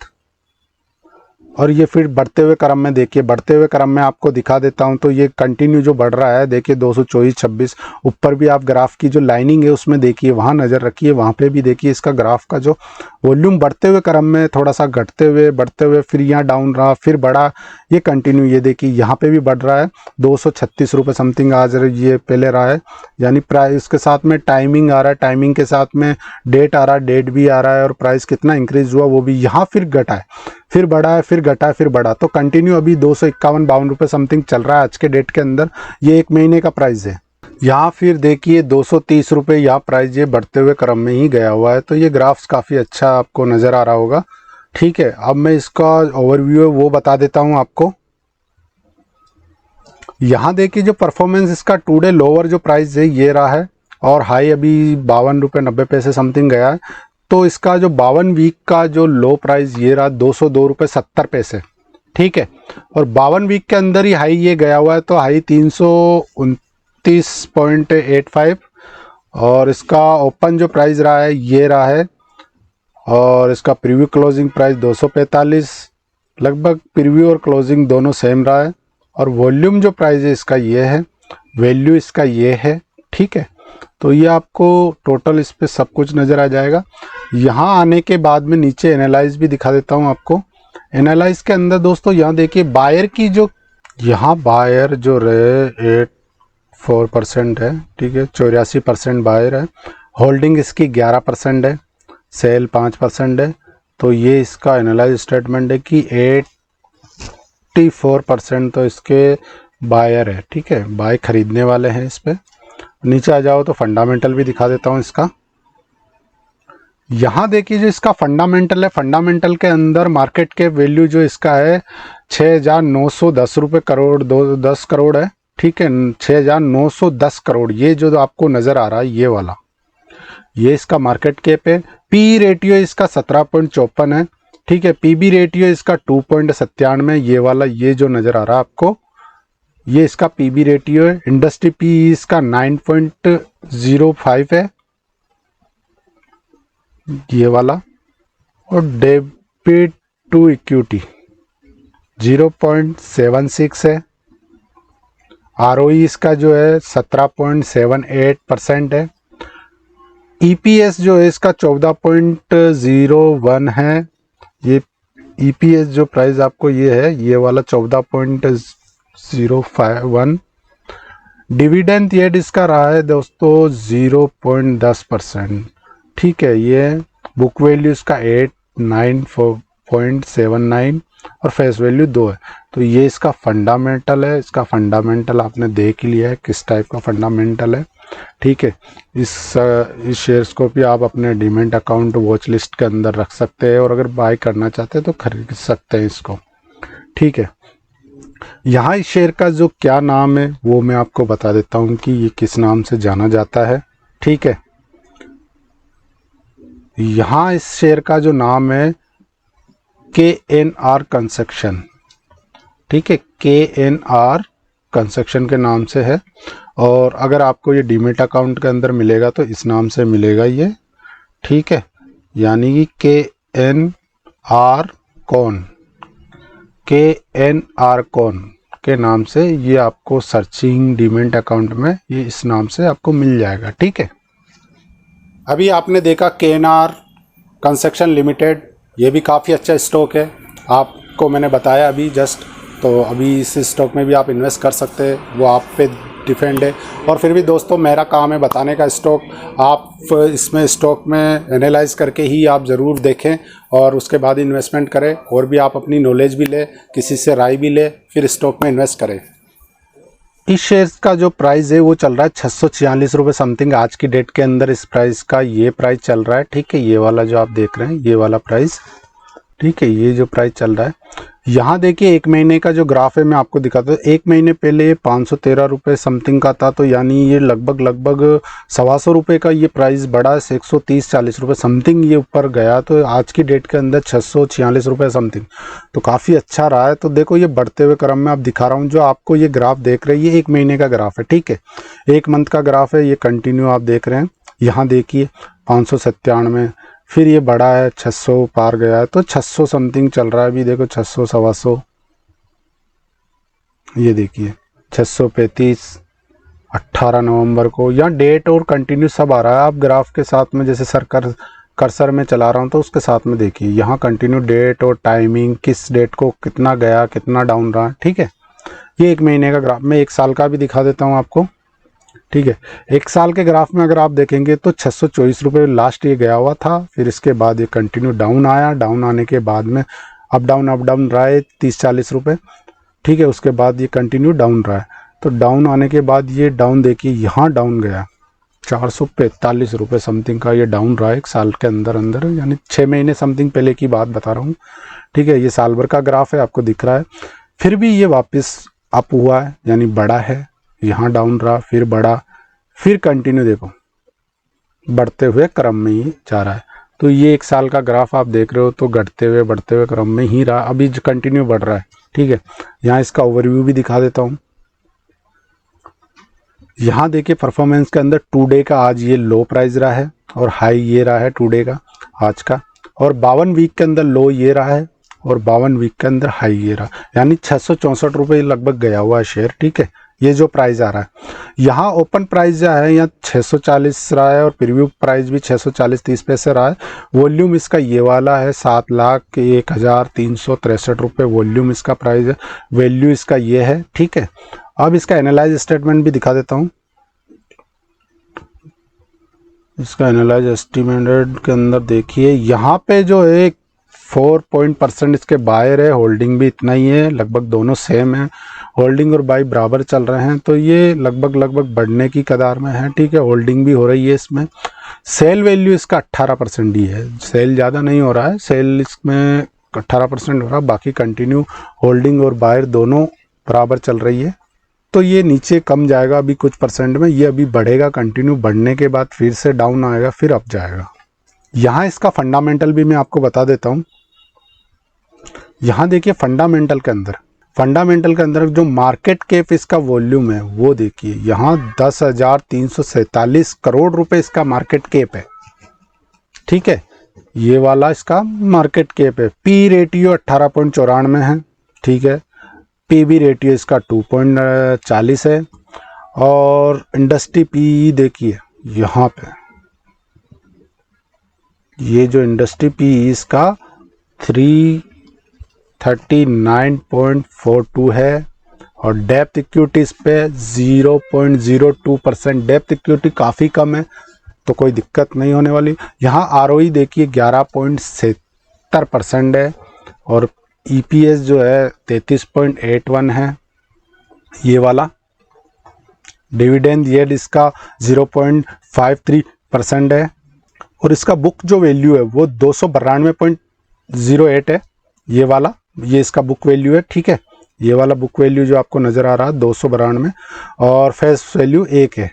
[SPEAKER 1] और ये फिर बढ़ते हुए क्रम में देखिए, बढ़ते हुए क्रम में आपको दिखा देता हूं तो ये कंटिन्यू जो बढ़ रहा है देखिए 224.26। ऊपर भी आप ग्राफ की जो लाइनिंग है उसमें देखिए, वहां नज़र रखिए, वहां पे भी देखिए इसका ग्राफ का जो वॉल्यूम बढ़ते हुए क्रम में थोड़ा सा घटते हुए बढ़ते हुए फिर यहाँ डाउन रहा, फिर बढ़ा, ये कंटिन्यू। ये देखिए यहाँ पे भी बढ़ रहा है 236 रुपये समथिंग आज ये पहले रहा है। यानी प्राइस के साथ में टाइमिंग आ रहा है, टाइमिंग के साथ में डेट आ रहा है, डेट भी आ रहा है, और प्राइस कितना इंक्रीज हुआ वो भी। यहाँ फिर घटा है, फिर बढ़ा है, फिर घटा है, फिर बढ़ा। तो कंटिन्यू अभी 251-52 रुपये समथिंग चल रहा है आज के डेट के अंदर। ये एक महीने का प्राइस है। यहाँ फिर देखिए 230 रुपये यहाँ प्राइस ये बढ़ते हुए क्रम में ही गया हुआ है। तो ये ग्राफ्स काफ़ी अच्छा आपको नज़र आ रहा होगा। ठीक है, अब मैं इसका ओवरव्यू है वो बता देता हूँ आपको। यहाँ देखिए जो परफॉर्मेंस इसका टुडे लोअर जो प्राइस है ये रहा है, और हाई अभी 52 रुपये 90 पैसे समथिंग गया है। तो इसका जो 52 वीक का जो लो प्राइस ये रहा 202 रुपये 70 पैसे। ठीक है, और 52 वीक के अंदर ही हाई ये गया हुआ है, तो हाई 329.85, और इसका ओपन जो प्राइस रहा है ये रहा है, और इसका प्रीव्यू क्लोजिंग प्राइस 245। लगभग प्रीव्यू और क्लोजिंग दोनों सेम रहा है, और वॉल्यूम जो प्राइस है इसका ये है, वैल्यू इसका ये है। ठीक है, तो ये आपको टोटल इस पे सब कुछ नज़र आ जाएगा। यहाँ आने के बाद में नीचे एनालाइज भी दिखा देता हूँ आपको। एनालाइज के अंदर दोस्तों यहाँ देखिए बायर की जो, यहाँ बायर जो रहे 84% है। ठीक है, 84% बायर है, होल्डिंग इसकी 11% है, सेल 5% है। तो ये इसका एनालाइज स्टेटमेंट है कि 84% तो इसके बायर है। ठीक है, बाय खरीदने वाले हैं इस पर। नीचे आ जाओ तो फंडामेंटल भी दिखा देता हूँ इसका। यहाँ देखिए जो इसका फंडामेंटल है, फंडामेंटल के अंदर मार्केट के वैल्यू जो इसका है 6,910 रुपये करोड़ 10 करोड़ है। ठीक है, 6,910 करोड़ ये जो आपको नज़र आ रहा है ये वाला, ये इसका मार्केट कैप है। पी रेटियो इसका 17.54 है। ठीक है, पीबी रेटियो इसका 2.97 ये वाला, ये जो नज़र आ रहा है आपको ये इसका पीबी रेटियो है। इंडस्ट्री पी इसका 9.05 है ये वाला, और डेबिट टू इक्विटी 0.76 है। आरओई इसका जो है 17.78% है। ईपीएस जो है इसका 14.01 है। ये ईपीएस जो प्राइस आपको ये है ये वाला 14.051। डिविडेंड येट इसका रहा है दोस्तों 0.10%। ठीक है, ये बुक वैल्यू इसका 894.79 और फेस वैल्यू 2 है। तो ये इसका फंडामेंटल है। इसका फंडामेंटल आपने देख ही लिया है किस टाइप का फंडामेंटल है। ठीक है, इस शेयर्स को भी आप अपने डीमेट अकाउंट वॉच लिस्ट के अंदर रख सकते हैं, और अगर बाय करना चाहते हैं तो खरीद सकते हैं इसको। ठीक है, यहाँ इस शेयर का जो क्या नाम है वो मैं आपको बता देता हूँ कि ये किस नाम से जाना जाता है। ठीक है, यहाँ इस शेयर का जो नाम है KNR कंस्ट्रक्शन। ठीक है, KNR कंस्ट्रक्शन के नाम से है, और अगर आपको ये डीमेट अकाउंट के अंदर मिलेगा तो इस नाम से मिलेगा ये। ठीक है, यानी कि KNR कॉन, KNR कॉन के नाम से ये आपको सर्चिंग डीमैट अकाउंट में ये इस नाम से आपको मिल जाएगा। ठीक है, अभी आपने देखा KNR कंस्ट्रक्शन लिमिटेड, ये भी काफ़ी अच्छा स्टॉक है, आपको मैंने बताया अभी जस्ट। तो अभी इस स्टॉक में भी आप इन्वेस्ट कर सकते हैं, वो आप पे डिपेंड है। और फिर भी दोस्तों मेरा काम है बताने का स्टॉक, आप इसमें स्टॉक में एनालाइज करके ही आप ज़रूर देखें और उसके बाद इन्वेस्टमेंट करें, और भी आप अपनी नॉलेज भी ले, किसी से राय भी ले, फिर स्टॉक में इन्वेस्ट करें। इस शेयर्स का जो प्राइस है वो चल रहा है 646 रुपये समथिंग आज की डेट के अंदर। इस प्राइस का ये प्राइस चल रहा है। ठीक है, ये वाला जो आप देख रहे हैं ये वाला प्राइस, ठीक है, ये जो प्राइस चल रहा है। यहाँ देखिए एक महीने का जो ग्राफ है मैं आपको दिखाता हूँ। एक महीने पहले 513 रुपये समथिंग का था, तो यानी ये लगभग 125 रुपये का ये प्राइस बढ़ा, 130-40 रुपये समथिंग ये ऊपर गया। तो आज की डेट के अंदर 646 रुपये समथिंग, तो काफ़ी अच्छा रहा है। तो देखो ये बढ़ते हुए क्रम में आप दिखा रहा हूँ, जो आपको ये ग्राफ देख रहे हैं ये एक महीने का ग्राफ है। ठीक है, एक मंथ का ग्राफ है, ये कंटिन्यू आप देख रहे हैं। यहाँ देखिए 597, फिर ये बढ़ा है 600 पार गया है, तो 600 समथिंग चल रहा है अभी। देखो 600, 125, ये देखिए 635 18 नवंबर को, यहाँ डेट और कंटिन्यू सब आ रहा है। आप ग्राफ के साथ में जैसे कर्सर में चला रहा हूँ तो उसके साथ में देखिए यहाँ कंटिन्यू डेट और टाइमिंग, किस डेट को कितना गया कितना डाउन रहा। ठीक है, ये एक महीने का ग्राफ, मैं एक साल का भी दिखा देता हूँ आपको। ठीक है, एक साल के ग्राफ में अगर आप देखेंगे तो 624 रुपये लास्ट ये गया हुआ था, फिर इसके बाद ये कंटिन्यू डाउन आया, डाउन आने के बाद में अप डाउन रहा है 30-40 रुपये। ठीक है, उसके बाद ये कंटिन्यू डाउन रहा है, तो डाउन आने के बाद ये डाउन देखिए यहाँ डाउन गया 445 रुपये समथिंग का ये डाउन रहा है एक साल के अंदर, यानी 6 महीने समथिंग पहले की बात बता रहा हूँ। ठीक है, ये साल भर का ग्राफ है, आपको दिख रहा है। फिर भी ये वापस अप हुआ है, यानी बढ़ा है, यहाँ डाउन रहा, फिर बढ़ा, फिर कंटिन्यू देखो बढ़ते हुए क्रम में ही जा रहा है। तो ये एक साल का ग्राफ आप देख रहे हो, तो बढ़ते हुए क्रम में ही रहा, अभी कंटिन्यू बढ़ रहा है। ठीक है, यहाँ इसका ओवरव्यू भी दिखा देता हूँ। यहाँ देखिए परफॉर्मेंस के अंदर 2 डे का आज ये लो प्राइस रहा है और हाई ये रहा है 2 डे का आज का, और 52 वीक के अंदर लो ये रहा है और 52 वीक के अंदर हाई ये रहा, यानी 664 रुपये लगभग गया हुआ है शेयर। ठीक है, ये जो प्राइस आ रहा है, यहाँ ओपन प्राइस जो है यहाँ 640 रहा है और प्रीव्यू प्राइस भी 640-30 पैसे रहा है। वॉल्यूम इसका ये वाला है 7,01,363 रुपये वॉल्यूम इसका प्राइस है, वैल्यू इसका ये है। ठीक है, अब इसका एनालाइज स्टेटमेंट भी दिखा देता हूँ। इसका एनालाइज एस्टिमेटेड के अंदर देखिए यहाँ पे जो है 4% इसके बायर है, होल्डिंग भी इतना ही है, लगभग दोनों सेम है, होल्डिंग और बाई बराबर चल रहे हैं, तो ये लगभग बढ़ने की कगार में है। ठीक है, होल्डिंग भी हो रही है इसमें। सेल वैल्यू इसका 18% ही है, सेल ज़्यादा नहीं हो रहा है, सेल इसमें 18% हो रहा है, बाकी कंटिन्यू होल्डिंग और बायर दोनों बराबर चल रही है। तो ये नीचे कम जाएगा अभी कुछ परसेंट में, ये अभी बढ़ेगा, कंटिन्यू बढ़ने के बाद फिर से डाउन आएगा, फिर अप जाएगा। यहाँ इसका फंडामेंटल भी मैं आपको बता देता हूँ। यहाँ देखिए फंडामेंटल के अंदर जो मार्केट कैप इसका वॉल्यूम है वो देखिए, यहाँ 10,347 करोड़ रुपए इसका मार्केट कैप है। ठीक है, ये वाला इसका मार्केट कैप है। पी रेटियो 18.94 है। ठीक है, पीबी रेटियो इसका 2.40 है, और इंडस्ट्री पी देखिए यहाँ पे, ये जो इंडस्ट्री पी इसका 339.42 है, और डेप्थ इक्विटी इस पे 0.02%, डेप्थ इक्विटी काफ़ी कम है, तो कोई दिक्कत नहीं होने वाली। यहाँ आरओई देखिए 11.70% है, और ईपीएस जो है 33.81 है ये वाला। डिविडेंड यील्ड इसका 0.53% है, और इसका बुक जो वैल्यू है वो 292.08 है ये वाला, ये इसका बुक वैल्यू है। ठीक है, ये वाला बुक वैल्यू जो आपको नज़र आ रहा है 292, और फेस वैल्यू 1 है।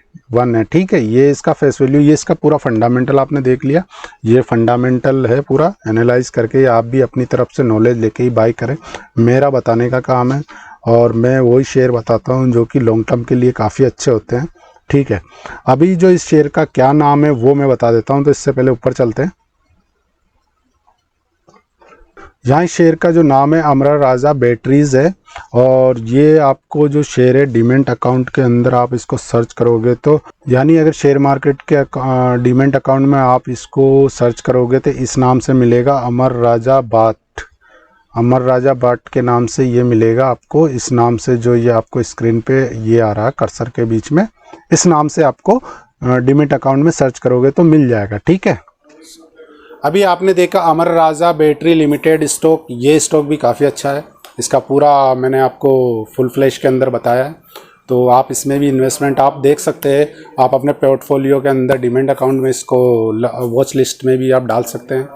[SPEAKER 1] ठीक है, ये इसका फेस वैल्यू, ये इसका पूरा फंडामेंटल आपने देख लिया, ये फंडामेंटल है पूरा एनालाइज करके आप भी अपनी तरफ से नॉलेज लेके ही बाई करें। मेरा बताने का काम है, और मैं वही शेयर बताता हूँ जो कि लॉन्ग टर्म के लिए काफ़ी अच्छे होते हैं। ठीक है, अभी जो इस शेयर का क्या नाम है वो मैं बता देता हूँ, तो इससे पहले ऊपर चलते हैं। यहाँ शेयर का जो नाम है अमरा राजा बैटरीज है, और ये आपको जो शेयर है डीमैट अकाउंट के अंदर आप इसको सर्च करोगे तो, यानी अगर शेयर मार्केट के डीमैट अकाउंट में आप इसको सर्च करोगे तो इस नाम से मिलेगा, अमर राजा बाट के नाम से ये मिलेगा आपको। इस नाम से जो ये आपको स्क्रीन पे ये आ रहा है कर्सर के बीच में, इस नाम से आपको डीमैट अकाउंट में सर्च करोगे तो मिल जाएगा, ठीक है। अभी आपने देखा अमर राजा बैटरी लिमिटेड स्टॉक, ये स्टॉक भी काफ़ी अच्छा है, इसका पूरा मैंने आपको फुल फ्लैश के अंदर बताया है, तो आप इसमें भी इन्वेस्टमेंट आप देख सकते हैं। आप अपने पोर्टफोलियो के अंदर डीमैट अकाउंट में इसको वॉच लिस्ट में भी आप डाल सकते हैं।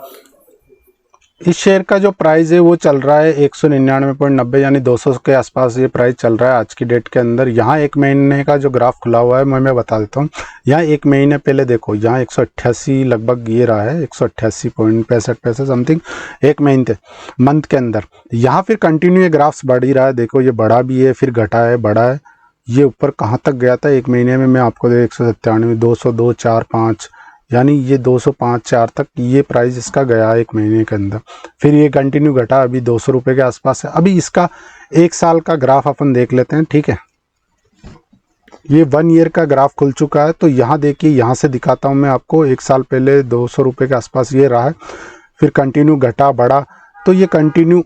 [SPEAKER 1] इस शेयर का जो प्राइस है वो चल रहा है 199.90 यानी 200 के आसपास ये प्राइस चल रहा है आज की डेट के अंदर। यहाँ एक महीने का जो ग्राफ खुला हुआ है मैं बता देता हूँ। यहाँ एक महीने पहले देखो, यहाँ 188 लगभग ये रहा है, 188.65 समथिंग एक महीने मंथ के अंदर। यहाँ फिर कंटिन्यू ये ग्राफ्स बढ़ ही रहा है, देखो ये बढ़ा भी है फिर घटा है, बढ़ा है, ये ऊपर कहाँ तक गया था एक महीने में मैं आपको 197, 202, 4, 5 यानी ये 205, 4 तक ये प्राइस इसका गया एक महीने के अंदर। फिर ये कंटिन्यू घटा, अभी 200 रुपये के आसपास है। अभी इसका एक साल का ग्राफ अपन देख लेते हैं, ठीक है। ये 1 ईयर का ग्राफ खुल चुका है, तो यहाँ देखिए, यहाँ से दिखाता हूँ मैं आपको। एक साल पहले 200 रुपये के आसपास ये रहा है, फिर कंटिन्यू घटा बढ़ा, तो ये कंटिन्यू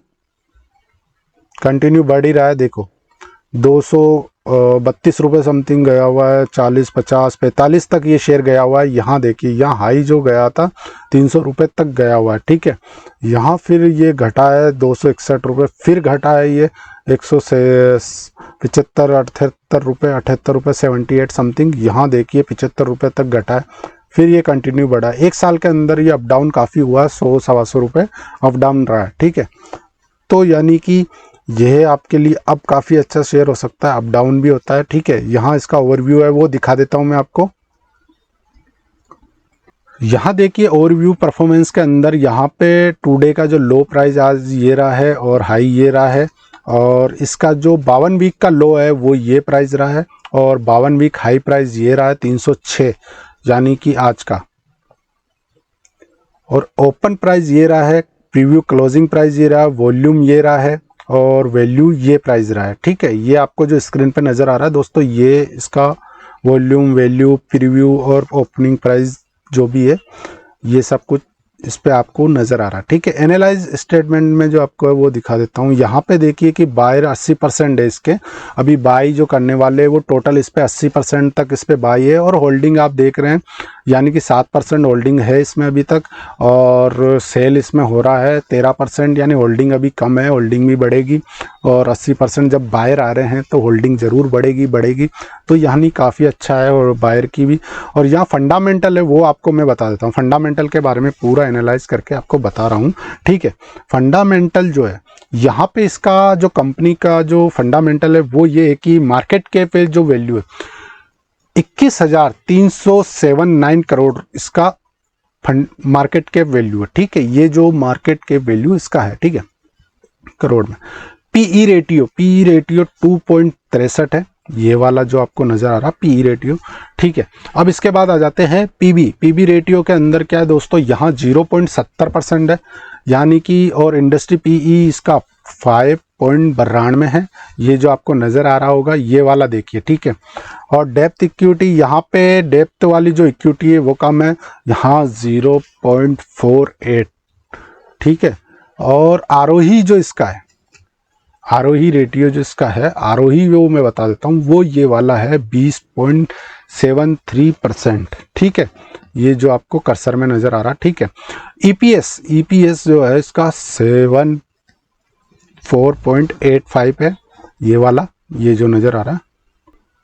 [SPEAKER 1] बढ़ ही रहा है। देखो 232 रुपये समथिंग गया हुआ है, 40, 50, 45 तक ये शेयर गया हुआ है। यहाँ देखिए, यहाँ हाई जो गया था 300 रुपये तक गया हुआ है, ठीक है। यहाँ फिर ये घटा है 261 रुपये, फिर घटा है ये 175, 78 रुपये, 78 रुपये, 78 समथिंग। यहाँ देखिए 75 रुपये तक घटा है, फिर ये कंटिन्यू बढ़ा है। एक साल के अंदर ये अप डाउन काफ़ी हुआ है, 100, 125 रुपये अप डाउन रहा है, ठीक है। तो यानी कि यह आपके लिए अब काफ़ी अच्छा शेयर हो सकता है, अप डाउन भी होता है, ठीक है। यहाँ इसका ओवरव्यू है वो दिखा देता हूँ मैं आपको। यहाँ देखिए ओवरव्यू परफॉर्मेंस के अंदर, यहाँ पे टुडे का जो लो प्राइस आज ये रहा है और हाई ये रहा है, और इसका जो 52 वीक का लो है वो ये प्राइस रहा है, और 52 वीक हाई प्राइस ये रहा है 306 यानी कि आज का, और ओपन प्राइस ये रहा है, प्रीव्यू क्लोजिंग प्राइस ये रहा है, वॉल्यूम ये रहा है, और वैल्यू ये प्राइस रहा है, ठीक है। ये आपको जो स्क्रीन पे नज़र आ रहा है दोस्तों, ये इसका वॉल्यूम, वैल्यू, प्रीव्यू और ओपनिंग प्राइस जो भी है, ये सब कुछ इस पे आपको नज़र आ रहा है, ठीक है। एनालाइज स्टेटमेंट में जो आपको है वो दिखा देता हूँ। यहाँ पे देखिए कि बायर 80% है इसके, अभी बाई जो करने वाले हैं वो टोटल इस पे 80% तक इस पे बाई है, और होल्डिंग आप देख रहे हैं यानी कि 7% होल्डिंग है इसमें अभी तक, और सेल इसमें हो रहा है 13% यानी होल्डिंग अभी कम है, होल्डिंग भी बढ़ेगी, और 80% जब बायर आ रहे हैं तो होल्डिंग ज़रूर बढ़ेगी, तो यानी काफ़ी अच्छा है और बायर की भी। और यहाँ फंडामेंटल है वो आपको मैं बता देता हूँ, फंडामेंटल के बारे में पूरा एनालाइज करके आपको बता रहा हूँ, ठीक है। फंडामेंटल जो है यहाँ पे इसका जो कंपनी का जो फंडामेंटल है वो ये है कि मार्केट कैप जो वैल्यू है 21,379 करोड़ इसका फंड मार्केट कैप वैल्यू है, ठीक है। ये जो मार्केट कैप वैल्यू इसका है, ठीक है, करोड़ में। पीई रेटियो 2.63 है, ये वाला जो आपको नजर आ रहा पीई रेटियो, ठीक है। अब इसके बाद आ जाते हैं पीबी रेटियो के अंदर क्या है दोस्तों, यहाँ 0.70% है यानी कि, और इंडस्ट्री पीई इसका 5.92 है, ये जो आपको नज़र आ रहा होगा ये वाला देखिए, ठीक है। और डेप्थ इक्विटी, यहाँ पे डेप्थ वाली जो इक्विटी है वो कम है, यहाँ 0.48, ठीक है। और आरोही जो इसका है, आरोही रेटियो जो इसका है, आरोही वो मैं बता देता हूँ, वो ये वाला है 20.73%, ठीक है। ये जो आपको कर्सर में नज़र आ रहा, ठीक है। ईपीएस जो है इसका 4.85 है, ये वाला, ये जो नज़र आ रहा है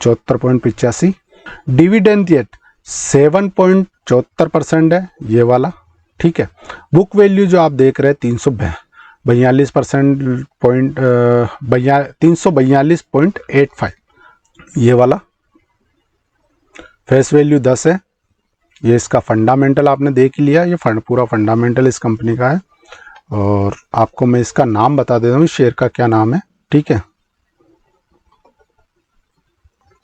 [SPEAKER 1] 74.85। डिविडेंड येट 7.74% है, ये वाला, ठीक है। बुक वैल्यू जो आप देख रहे हैं 342.85 ये वाला। फेस वैल्यू 10 है, ये इसका फंडामेंटल आपने देख लिया, ये पूरा फंडामेंटल इस कंपनी का है। और आपको मैं इसका नाम बता देता हूँ, शेयर का क्या नाम है, ठीक है।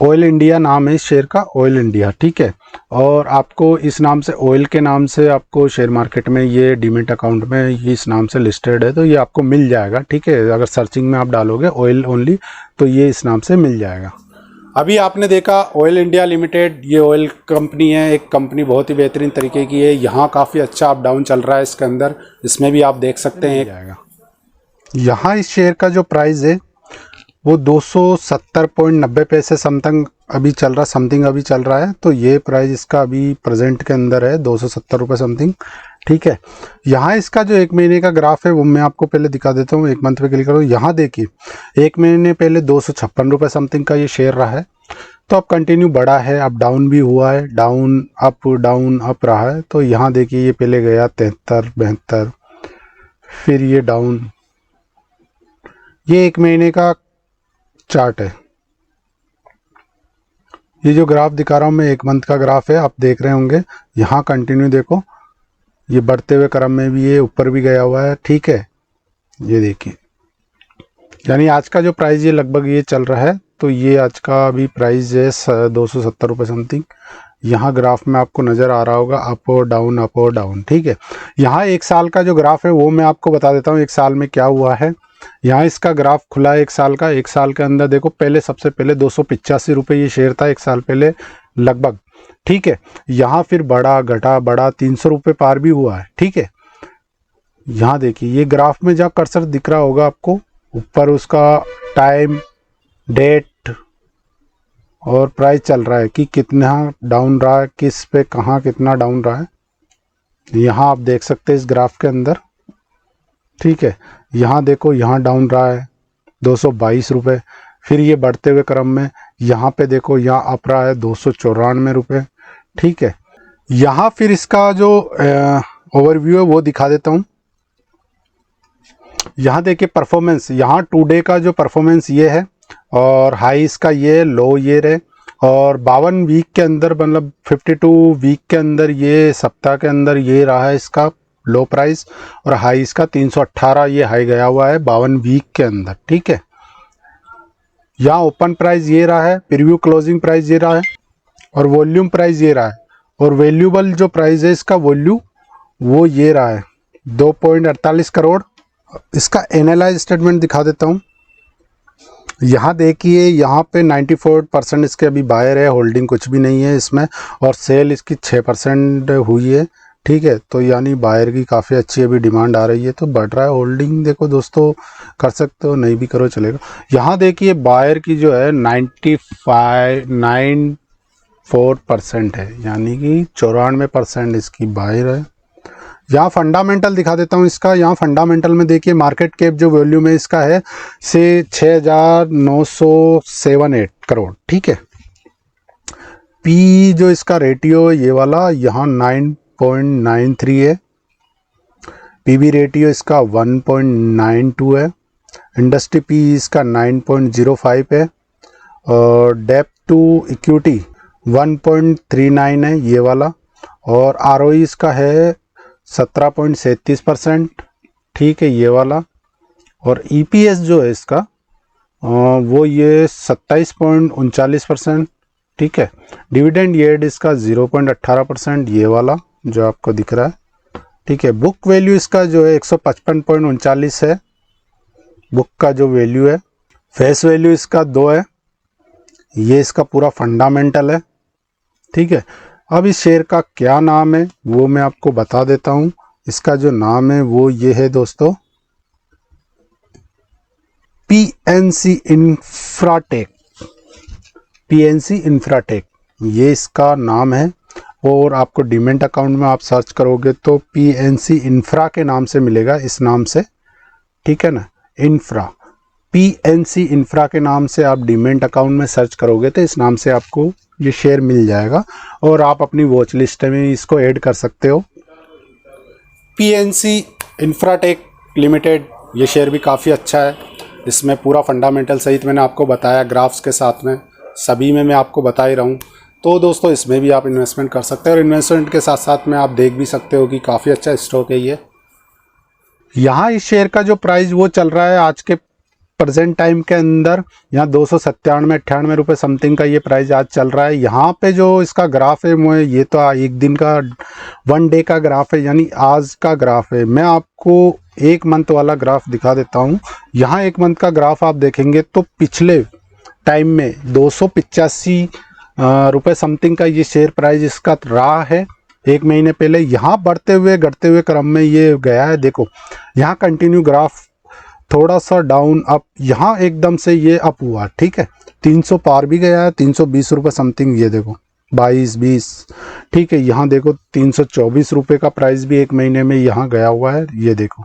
[SPEAKER 1] ऑयल इंडिया नाम है इस शेयर का, ऑयल इंडिया, ठीक है। और आपको इस नाम से, ऑयल के नाम से आपको शेयर मार्केट में ये डीमेट अकाउंट में इस नाम से लिस्टेड है, तो ये आपको मिल जाएगा, ठीक है। अगर सर्चिंग में आप डालोगे ऑयल ओनली तो ये इस नाम से मिल जाएगा। अभी आपने देखा ऑयल इंडिया लिमिटेड, ये ऑयल कंपनी है, एक कंपनी बहुत ही बेहतरीन तरीके की है। यहाँ काफ़ी अच्छा अप डाउन चल रहा है इसके अंदर, इसमें भी आप देख सकते हैं जाएगा। यहाँ इस शेयर का जो प्राइस है वो 270.90 पैसे समथिंग अभी चल रहा है। तो ये प्राइस इसका अभी प्रेजेंट के अंदर है 270 रुपये समथिंग, ठीक है। यहाँ इसका जो एक महीने का ग्राफ है वो मैं आपको पहले दिखा देता हूँ। एक मंथ पे क्लिक करो, यहाँ देखिए एक महीने पहले 256 रुपये समथिंग का ये शेयर रहा है। तो अब कंटिन्यू बढ़ा है, अप डाउन भी हुआ है, डाउन अप रहा है। तो यहाँ देखिए ये पहले गया 73, 72, फिर ये डाउन। ये एक महीने का चार्ट है, ये जो ग्राफ दिखा रहा हूँ मैं एक मंथ का ग्राफ है, आप देख रहे होंगे। यहाँ कंटिन्यू देखो, ये बढ़ते हुए क्रम में भी ये ऊपर भी गया हुआ है, ठीक है। ये देखिए, यानी आज का जो प्राइस ये लगभग ये चल रहा है। तो ये आज का अभी प्राइस है 270 रुपये समथिंग। यहाँ ग्राफ में आपको नज़र आ रहा होगा अप और डाउन, ठीक है। यहाँ एक साल का जो ग्राफ है वो मैं आपको बता देता हूँ, एक साल में क्या हुआ है। यहाँ इसका ग्राफ खुला है एक साल का। एक साल के अंदर देखो, पहले सबसे पहले 285 रुपये ये शेयर था एक साल पहले लगभग, ठीक है। यहाँ फिर बढ़ा, घटा, बढ़ा, 300 रुपये पार भी हुआ है, ठीक है। यहाँ देखिए ये ग्राफ में जहाँ कर्सर दिख रहा होगा आपको, ऊपर उसका टाइम, डेट और प्राइस चल रहा है कि कितना डाउन रहा है, किस पे कहाँ कितना डाउन रहा है। यहाँ आप देख सकते हैं इस ग्राफ के अंदर, ठीक है। यहाँ देखो, यहाँ डाउन रहा है 222 रुपये। फिर ये बढ़ते हुए क्रम में यहाँ पे देखो, यहाँ अप रहा है 294 रुपये, ठीक है। यहाँ फिर इसका जो ओवरव्यू है वो दिखा देता हूँ। यहाँ देखिए परफॉर्मेंस, यहाँ टुडे का जो परफॉर्मेंस ये है, और हाई इसका ये, लो ये रहे। और 52 वीक के अंदर, मतलब 52 वीक के अंदर, ये सप्ताह के अंदर ये रहा है इसका लो प्राइस, और हाई इसका 318 ये हाई गया हुआ है 52 वीक के अंदर, ठीक है। यहाँ ओपन प्राइस ये रहा है, प्रीव्यू क्लोजिंग प्राइस ये रहा है, और वॉल्यूम प्राइस ये रहा है। और वैल्यूबल जो प्राइस है इसका वैल्यू वो ये रहा है 2.48 करोड़। इसका एनालाइज स्टेटमेंट दिखा देता हूँ। यहाँ देखिए, यहाँ पे 94% इसके अभी बायर है, होल्डिंग कुछ भी नहीं है इसमें, और सेल इसकी 6% हुई है, ठीक है। तो यानी बायर की काफ़ी अच्छी अभी डिमांड आ रही है, तो बढ़ रहा है। होल्डिंग देखो दोस्तों, कर सकते हो, नहीं भी करो चलेगा। यहाँ देखिए बायर की जो है 94% है, यानी कि 94% इसकी बायर है। यहाँ फंडामेंटल दिखा देता हूँ इसका। यहाँ फंडामेंटल में देखिए मार्केट कैप जो वॉल्यूम है इसका है से 6978 करोड़, ठीक है। पी जो इसका रेटियो ये वाला यहाँ 9.93 है। पीबी रेटियो इसका 1.92 है। इंडस्ट्री पी इसका 9.05 है। और डेप्ट टू इक्विटी 1.39 है ये वाला। और आरओई इसका है 17.37%, ठीक है ये वाला। और ईपीएस जो है इसका वो ये 27.39%, ठीक है। डिविडेंड यील्ड इसका 0.18% ये वाला जो आपको दिख रहा है, ठीक है। बुक वैल्यू इसका जो है 155.39 है, बुक का जो वैल्यू है। फेस वैल्यू इसका 2 है। ये इसका पूरा फंडामेंटल है, ठीक है। अब इस शेयर का क्या नाम है वो मैं आपको बता देता हूँ। इसका जो नाम है वो ये है दोस्तों, पीएनसी इंफ्राटेक। पीएनसी इंफ्राटेक ये इसका नाम है। और आपको डीमेट अकाउंट में आप सर्च करोगे तो पीएनसी इंफ्रा के नाम से मिलेगा, इस नाम से, ठीक है ना, इंफ्रा। पीएनसी इंफ्रा के नाम से आप डीमेट अकाउंट में सर्च करोगे तो इस नाम से आपको ये शेयर मिल जाएगा, और आप अपनी वॉच लिस्ट में इसको ऐड कर सकते हो। पीएनसी इंफ्राटेक लिमिटेड, ये शेयर भी काफ़ी अच्छा है। इसमें पूरा फंडामेंटल सहित मैंने आपको बताया, ग्राफ्स के साथ में सभी में मैं आपको बता ही रहा हूँ। तो दोस्तों इसमें भी आप इन्वेस्टमेंट कर सकते हैं, और इन्वेस्टमेंट के साथ साथ में आप देख भी सकते हो कि काफ़ी अच्छा स्टॉक है ये। यहाँ इस शेयर का जो प्राइस वो चल रहा है आज के प्रेजेंट टाइम के अंदर यहाँ 297-98 रुपये समथिंग का ये प्राइस आज चल रहा है। यहाँ पे जो इसका ग्राफ है वो ये तो एक दिन का 1 डे का ग्राफ है, यानी आज का ग्राफ है। मैं आपको 1 मंथ वाला ग्राफ दिखा देता हूँ। यहाँ 1 मंथ का ग्राफ आप देखेंगे तो पिछले टाइम में 285 रुपये समथिंग का ये शेयर प्राइस इसका रहा है 1 महीने पहले। यहाँ बढ़ते हुए घटते हुए क्रम में ये गया है। देखो यहाँ कंटिन्यू ग्राफ थोड़ा सा डाउन अप, यहाँ एकदम से ये अप हुआ, ठीक है। 300 पार भी गया है, 320 रुपये समथिंग, ये देखो 22-20, ठीक है। यहाँ देखो 324 रुपये का प्राइस भी 1 महीने में यहाँ गया हुआ है, ये देखो।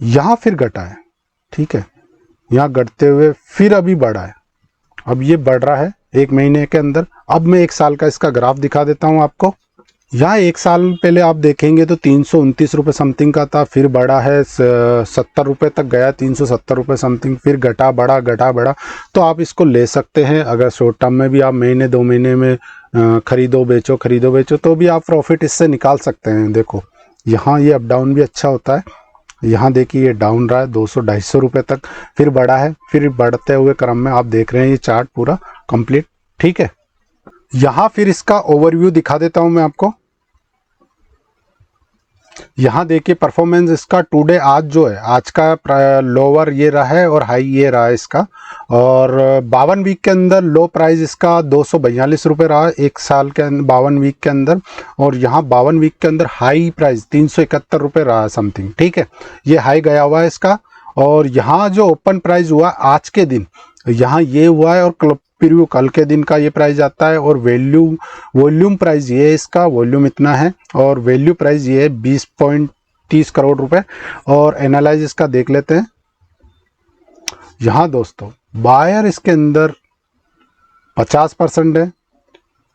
[SPEAKER 1] यहाँ फिर घटा है, ठीक है, यहाँ घटते हुए फिर अभी बढ़ा है, अब ये बढ़ रहा है 1 महीने के अंदर। अब मैं 1 साल का इसका ग्राफ दिखा देता हूँ आपको। यहाँ 1 साल पहले आप देखेंगे तो 329 रुपये समथिंग का था, फिर बढ़ा है 70 रुपये तक गया, 370 रुपये समथिंग, फिर घटा बढ़ा। तो आप इसको ले सकते हैं। अगर शॉर्ट टर्म में भी आप महीने 2 महीने में खरीदो बेचो तो भी आप प्रॉफिट इससे निकाल सकते हैं। देखो यहाँ ये अप डाउन भी अच्छा होता है। यहाँ देखिए ये डाउन रहा है 200-250 रुपये तक, फिर बढ़ा है, फिर बढ़ते हुए क्रम में आप देख रहे हैं ये चार्ट पूरा कंप्लीट, ठीक है। यहाँ फिर इसका ओवरव्यू दिखा देता हूँ मैं आपको। यहाँ देखिए परफॉर्मेंस इसका टुडे आज जो है, आज का लोअर ये रहा है और हाई ये रहा है इसका। और 52 वीक के अंदर लो प्राइस इसका 242 रुपये रहा है 1 साल के 52 वीक के अंदर। और यहाँ 52 वीक के अंदर हाई प्राइस 371 रुपये रहा है समथिंग, ठीक है, ये हाई गया हुआ है इसका। और यहाँ जो ओपन प्राइस हुआ आज के दिन, यहाँ ये हुआ है, और क्लब प्रीव्यू कल के दिन का ये प्राइस आता है। और वॉल्यूम प्राइस ये है इसका, वॉल्यूम इतना है, और वैल्यू प्राइस ये है 20.30 करोड़ रुपए। और एनालाइज इसका देख लेते हैं। यहाँ दोस्तों बायर इसके अंदर 50% है,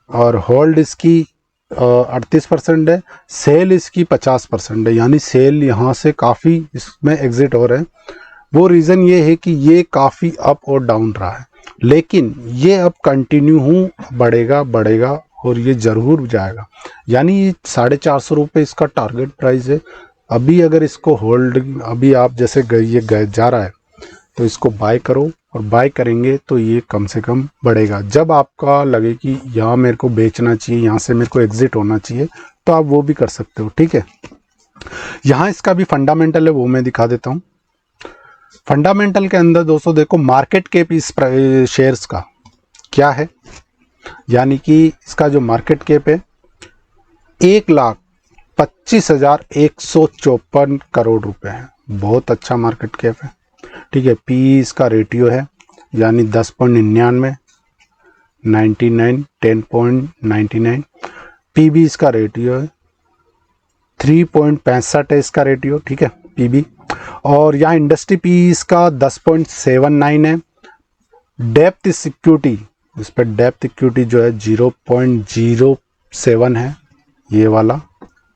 [SPEAKER 1] और होल्ड इसकी 38% है, सेल इसकी 50% है, यानी सेल यहाँ से काफ़ी इसमें एग्जिट हो रहे हैं। वो रीज़न ये है कि ये काफ़ी अप और डाउन रहा है, लेकिन ये अब कंटिन्यू बढ़ेगा और ये ज़रूर जाएगा। यानी 450 रुपये इसका टारगेट प्राइस है। अभी अगर इसको होल्ड, अभी आप जैसे ये जा रहा है तो इसको बाय करो, और बाय करेंगे तो ये कम से कम बढ़ेगा। जब आपका लगे कि यहाँ मेरे को बेचना चाहिए, यहाँ से मेरे को एग्जिट होना चाहिए, तो आप वो भी कर सकते हो, ठीक है। यहाँ इसका भी फंडामेंटल है, वो मैं दिखा देता हूँ। फंडामेंटल के अंदर दोस्तों देखो मार्केट कैप इस शेयर्स का क्या है, यानी कि इसका जो मार्केट कैप है 1,25,154 करोड़ रुपए है। बहुत अच्छा मार्केट कैप है, ठीक है। पी इसका रेटियो है, यानी 10.99, 99, 10.99। पीबी इसका रेटियो है 3.65 है इसका रेटियो, ठीक है, पीबी। और यहाँ इंडस्ट्री पी इसका 10.79 है। डेप्थ इक्विटी, इस पर डेप्थ इक्विटी जो है 0.07 है ये वाला।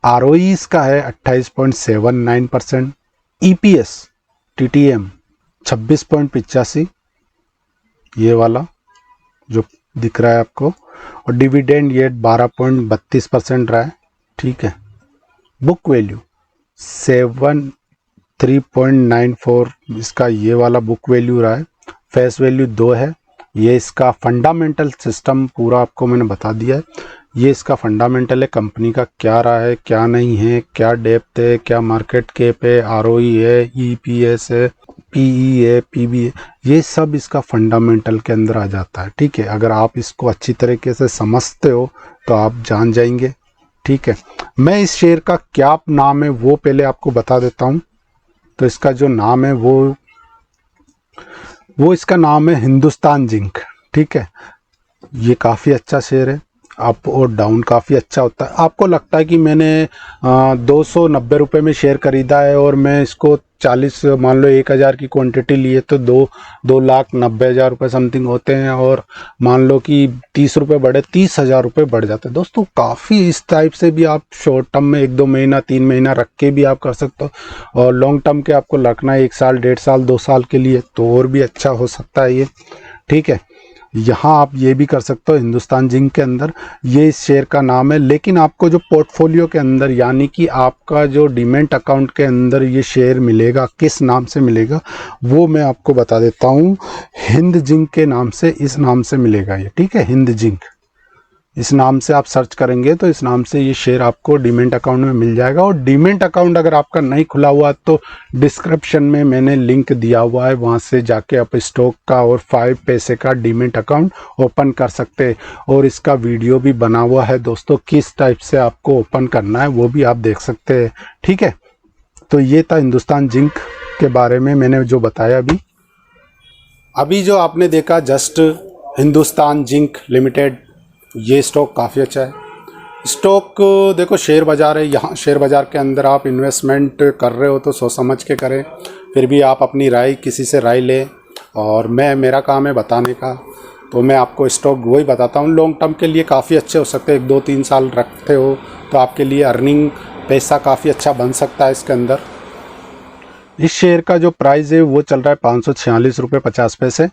[SPEAKER 1] आरओई इसका है 28.79%। ईपीएस टीटीएम 26.85 ये वाला जो दिख रहा है आपको। और डिविडेंड ये 12.32% रहा है, ठीक है। बुक वैल्यू 3.94 इसका ये वाला बुक वैल्यू रहा है। फेस वैल्यू 2 है। ये इसका फंडामेंटल सिस्टम पूरा आपको मैंने बता दिया है। ये इसका फंडामेंटल है, कंपनी का क्या रहा है क्या नहीं है, क्या डेप्थ है, क्या मार्केट कैप है, आरओई है, ईपीएस है, पीई है, पीबी है, ये सब इसका फंडामेंटल के अंदर आ जाता है, ठीक है। अगर आप इसको अच्छी तरीके से समझते हो तो आप जान जाएंगे, ठीक है। मैं इस शेयर का क्या नाम है वो पहले आपको बता देता हूँ। तो इसका जो नाम है वो इसका नाम है हिंदुस्तान जिंक, ठीक है। ये काफ़ी अच्छा शेयर है, अप और डाउन काफ़ी अच्छा होता है। आपको लगता है कि मैंने 290 रुपये में शेयर खरीदा है और मैं इसको 40 मान लो 1000 की क्वांटिटी लिए तो 2,90,000 रुपये समथिंग होते हैं। और मान लो कि 30 रुपये बढ़े, 30,000 रुपये बढ़ जाते हैं। दोस्तों काफ़ी इस टाइप से भी आप शॉर्ट टर्म में 1-2 महीना 3 महीना रख के भी आप कर सकते हो। और लॉन्ग टर्म के आपको रखना है 1 साल 1.5 साल 2 साल के लिए तो और भी अच्छा हो सकता है ये, ठीक है। यहाँ आप ये भी कर सकते हो हिंदुस्तान जिंक के अंदर, ये इस शेयर का नाम है। लेकिन आपको जो पोर्टफोलियो के अंदर यानी कि आपका जो डीमैट अकाउंट के अंदर ये शेयर मिलेगा, किस नाम से मिलेगा वो मैं आपको बता देता हूँ। हिंद जिंक के नाम से, इस नाम से मिलेगा ये, ठीक है, हिंद जिंक, इस नाम से आप सर्च करेंगे तो इस नाम से ये शेयर आपको डीमैट अकाउंट में मिल जाएगा। और डीमैट अकाउंट अगर आपका नहीं खुला हुआ तो डिस्क्रिप्शन में मैंने लिंक दिया हुआ है, वहाँ से जाके आप स्टॉक का और 5 पैसे का डीमैट अकाउंट ओपन कर सकते हैं। और इसका वीडियो भी बना हुआ है दोस्तों, किस टाइप से आपको ओपन करना है वो भी आप देख सकते हैं, ठीक है। तो ये था हिंदुस्तान जिंक के बारे में मैंने जो बताया। अभी जो आपने देखा जस्ट हिंदुस्तान जिंक लिमिटेड, ये स्टॉक काफ़ी अच्छा है। स्टॉक देखो शेयर बाज़ार है, यहाँ शेयर बाज़ार के अंदर आप इन्वेस्टमेंट कर रहे हो तो सोच समझ के करें, फिर भी आप अपनी राय किसी से राय लें। और मेरा काम है बताने का, तो मैं आपको स्टॉक वही बताता हूँ। लॉन्ग टर्म के लिए काफ़ी अच्छे हो सकते हैं, 1-2-3 साल रखते हो तो आपके लिए अर्निंग पैसा काफ़ी अच्छा बन सकता है इसके अंदर। इस शेयर का जो प्राइस है वो चल रहा है 546 रुपये 50 पैसे।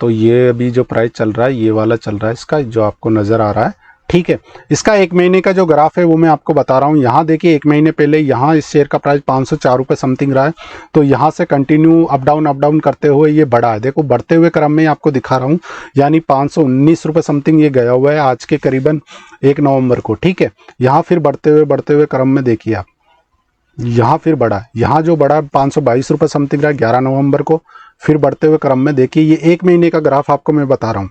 [SPEAKER 1] तो ये अभी जो प्राइस चल रहा है ये वाला चल रहा है इसका, जो आपको नज़र आ रहा है, ठीक है। इसका 1 महीने का जो ग्राफ है वो मैं आपको बता रहा हूँ। यहाँ देखिए 1 महीने पहले यहाँ इस शेयर का प्राइस 504 रुपये समथिंग रहा है। तो यहाँ से कंटिन्यू अप डाउन करते हुए ये बढ़ा है। देखो बढ़ते हुए क्रम में आपको दिखा रहा हूँ, यानी 519 रुपये समथिंग ये गया हुआ है आज के करीबन 1 नवंबर को, ठीक है। यहाँ फिर बढ़ते हुए क्रम में देखिए आप, यहाँ फिर बढ़ा, यहाँ जो बढ़ा 522 रुपये समथिंग रहा 11 नवंबर को। फिर बढ़ते हुए क्रम में देखिए ये 1 महीने का ग्राफ आपको मैं बता रहा हूँ,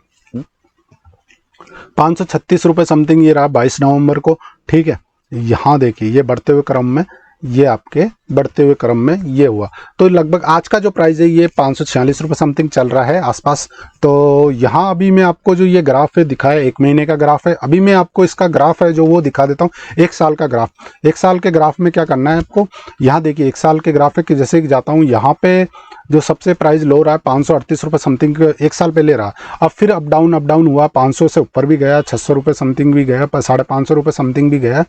[SPEAKER 1] 536 रुपये समथिंग ये रहा 22 नवंबर को, ठीक है। यहाँ देखिए ये बढ़ते हुए क्रम में, ये आपके बढ़ते हुए क्रम में ये हुआ। तो लगभग आज का जो प्राइस है ये 546 रुपये समथिंग चल रहा है आसपास। तो यहाँ अभी मैं आपको जो ये ग्राफ है दिखाया, 1 महीने का ग्राफ है। अभी मैं आपको इसका ग्राफ है जो वो दिखा देता हूँ, 1 साल का ग्राफ। 1 साल के ग्राफ में क्या करना है आपको, यहाँ देखिए 1 साल के ग्राफ है कि जैसे कि जाता हूँ यहाँ पे जो सबसे प्राइस लो रहा है 538 रुपये समथिंग 1 साल पहले रहा। अब फिर अप डाउन हुआ, 500 से ऊपर भी गया, 600 रुपये समथिंग भी गया, 550 रुपये समथिंग भी गया,